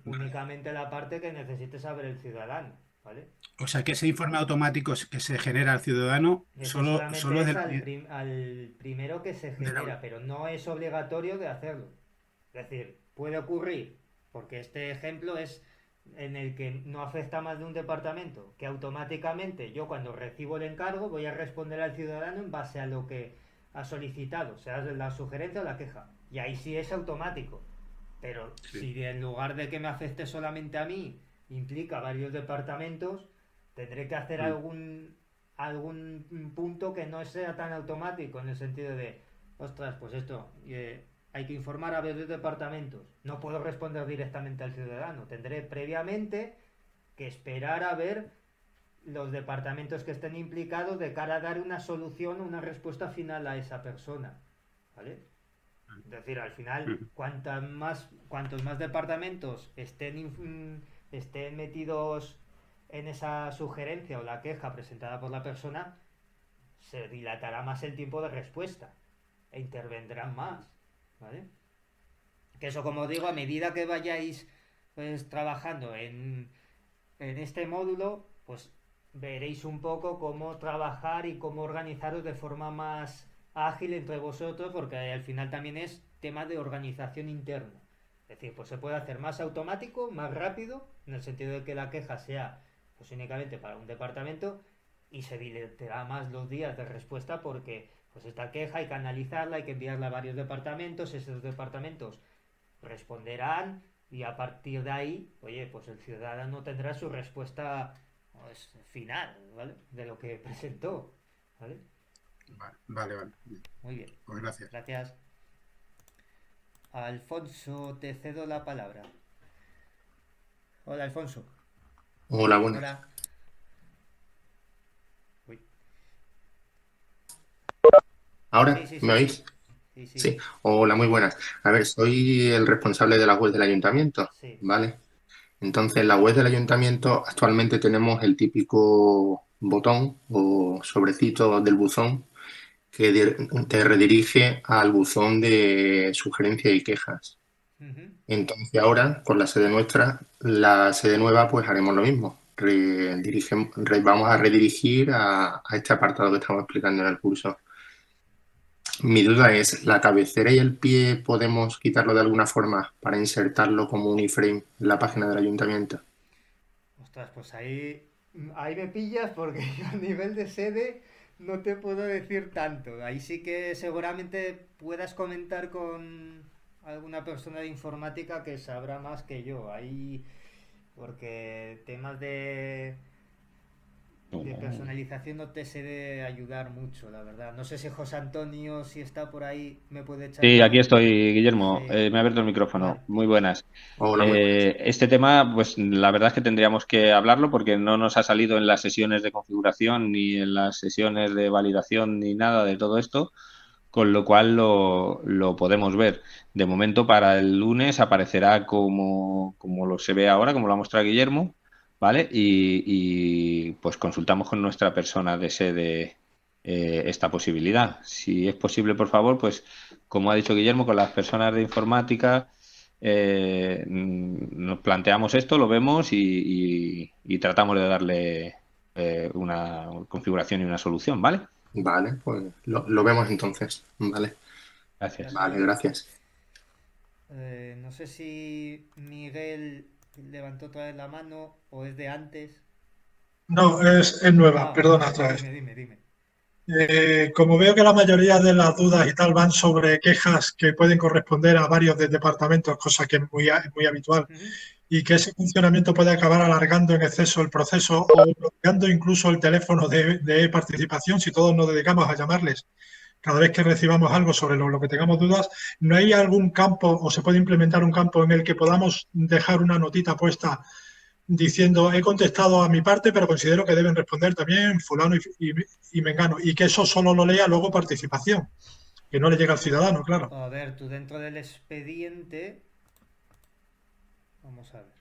únicamente la parte que necesite saber el ciudadano, ¿vale? O sea, que ese informe automático que se genera al ciudadano Eso solo solamente es es al primero que se de genera, pero no es obligatorio de hacerlo. Es decir, puede ocurrir, porque este ejemplo es en el que no afecta más de un departamento, que automáticamente yo cuando recibo el encargo voy a responder al ciudadano en base a lo que ha solicitado, sea la sugerencia o la queja. Y ahí sí es automático. Pero Sí. si en lugar de que me afecte solamente a mí, implica varios departamentos, tendré que hacer Mm. algún punto que no sea tan automático en el sentido de, ostras, pues esto, hay que informar a varios departamentos. No puedo responder directamente al ciudadano. Tendré previamente que esperar a ver los departamentos que estén implicados de cara a dar una solución o una respuesta final a esa persona. ¿Vale? Es decir, al final, Mm. cuantos más departamentos estén metidos en esa sugerencia o la queja presentada por la persona, se dilatará más el tiempo de respuesta e intervendrán más, ¿vale? Que eso, como digo, a medida que vayáis pues trabajando en este módulo, pues veréis un poco cómo trabajar y cómo organizaros de forma más ágil entre vosotros, porque al final también es tema de organización interna. Es decir, pues se puede hacer más automático, más rápido, en el sentido de que la queja sea pues únicamente para un departamento y se dilatará más los días de respuesta porque pues esta queja hay que analizarla, hay que enviarla a varios departamentos, esos departamentos responderán y a partir de ahí, oye, pues el ciudadano tendrá su respuesta pues, final, ¿vale? De lo que presentó, ¿vale? Vale. Muy bien, Pues gracias. gracias. Alfonso, te cedo la palabra. Hola, Alfonso. Hola, buenas. Hola. Uy. ¿Ahora Sí. me oís? Sí. Sí. Hola, muy buenas. A ver, soy el responsable de la web del ayuntamiento, Sí. ¿vale? Entonces, en la web del ayuntamiento actualmente tenemos el típico botón o sobrecito del buzón que te redirige al buzón de sugerencias y quejas. Ujú. Entonces, ahora, con la sede nuestra, la sede nueva, pues haremos lo mismo. Vamos a redirigir a este apartado que estamos explicando en el curso. Mi duda es, ¿la cabecera y el pie podemos quitarlo de alguna forma para insertarlo como un iframe en la página del ayuntamiento? Ostras, pues ahí me pillas porque yo a nivel de sede no te puedo decir tanto. Ahí sí que seguramente puedas comentar con alguna persona de informática que sabrá más que yo. Ahí, porque temas de personalización no te sé de ayudar mucho, la verdad. No sé si José Antonio, si está por ahí, me puede echar Sí, una aquí mano. estoy, Guillermo. Sí, Me ha abierto el vale. micrófono. Muy buenas. Hola, muy buenas. Este tema, pues la verdad es que tendríamos que hablarlo porque no nos ha salido en las sesiones de configuración ni en las sesiones de validación ni nada de todo esto, con lo cual lo podemos ver. De momento, para el lunes aparecerá como lo se ve ahora, como lo ha mostrado Guillermo, ¿vale? Pues consultamos con nuestra persona de sede esta posibilidad. Si es posible, por favor, pues como ha dicho Guillermo, con las personas de informática nos planteamos esto, lo vemos y tratamos de darle una configuración y una solución, ¿vale? Vale, pues lo vemos entonces. Vale, Gracias. vale, Gracias. gracias. No sé si Miguel levantó otra vez la mano o es de antes. No, es nueva, Ah, perdona vale, otra vez. dime. Como veo que la mayoría de las dudas y tal van sobre quejas que pueden corresponder a varios de departamentos, cosa que es muy habitual, Ujú. y que ese funcionamiento puede acabar alargando en exceso el proceso o bloqueando incluso el teléfono de participación si todos nos dedicamos a llamarles cada vez que recibamos algo sobre lo que tengamos dudas, ¿no hay algún campo o se puede implementar un campo en el que podamos dejar una notita puesta diciendo he contestado a mi parte, pero considero que deben responder también fulano y mengano, y que eso solo lo lea luego participación, que no le llega al ciudadano, claro. A ver, tú dentro del expediente. Vamos a ver.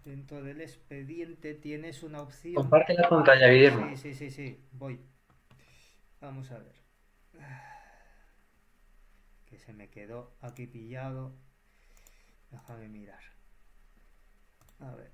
Dentro del expediente tienes una opción. Comparte la pantalla, Guillermo. Sí, voy. Vamos a ver. Que se me quedó aquí pillado. Déjame mirar. A ver.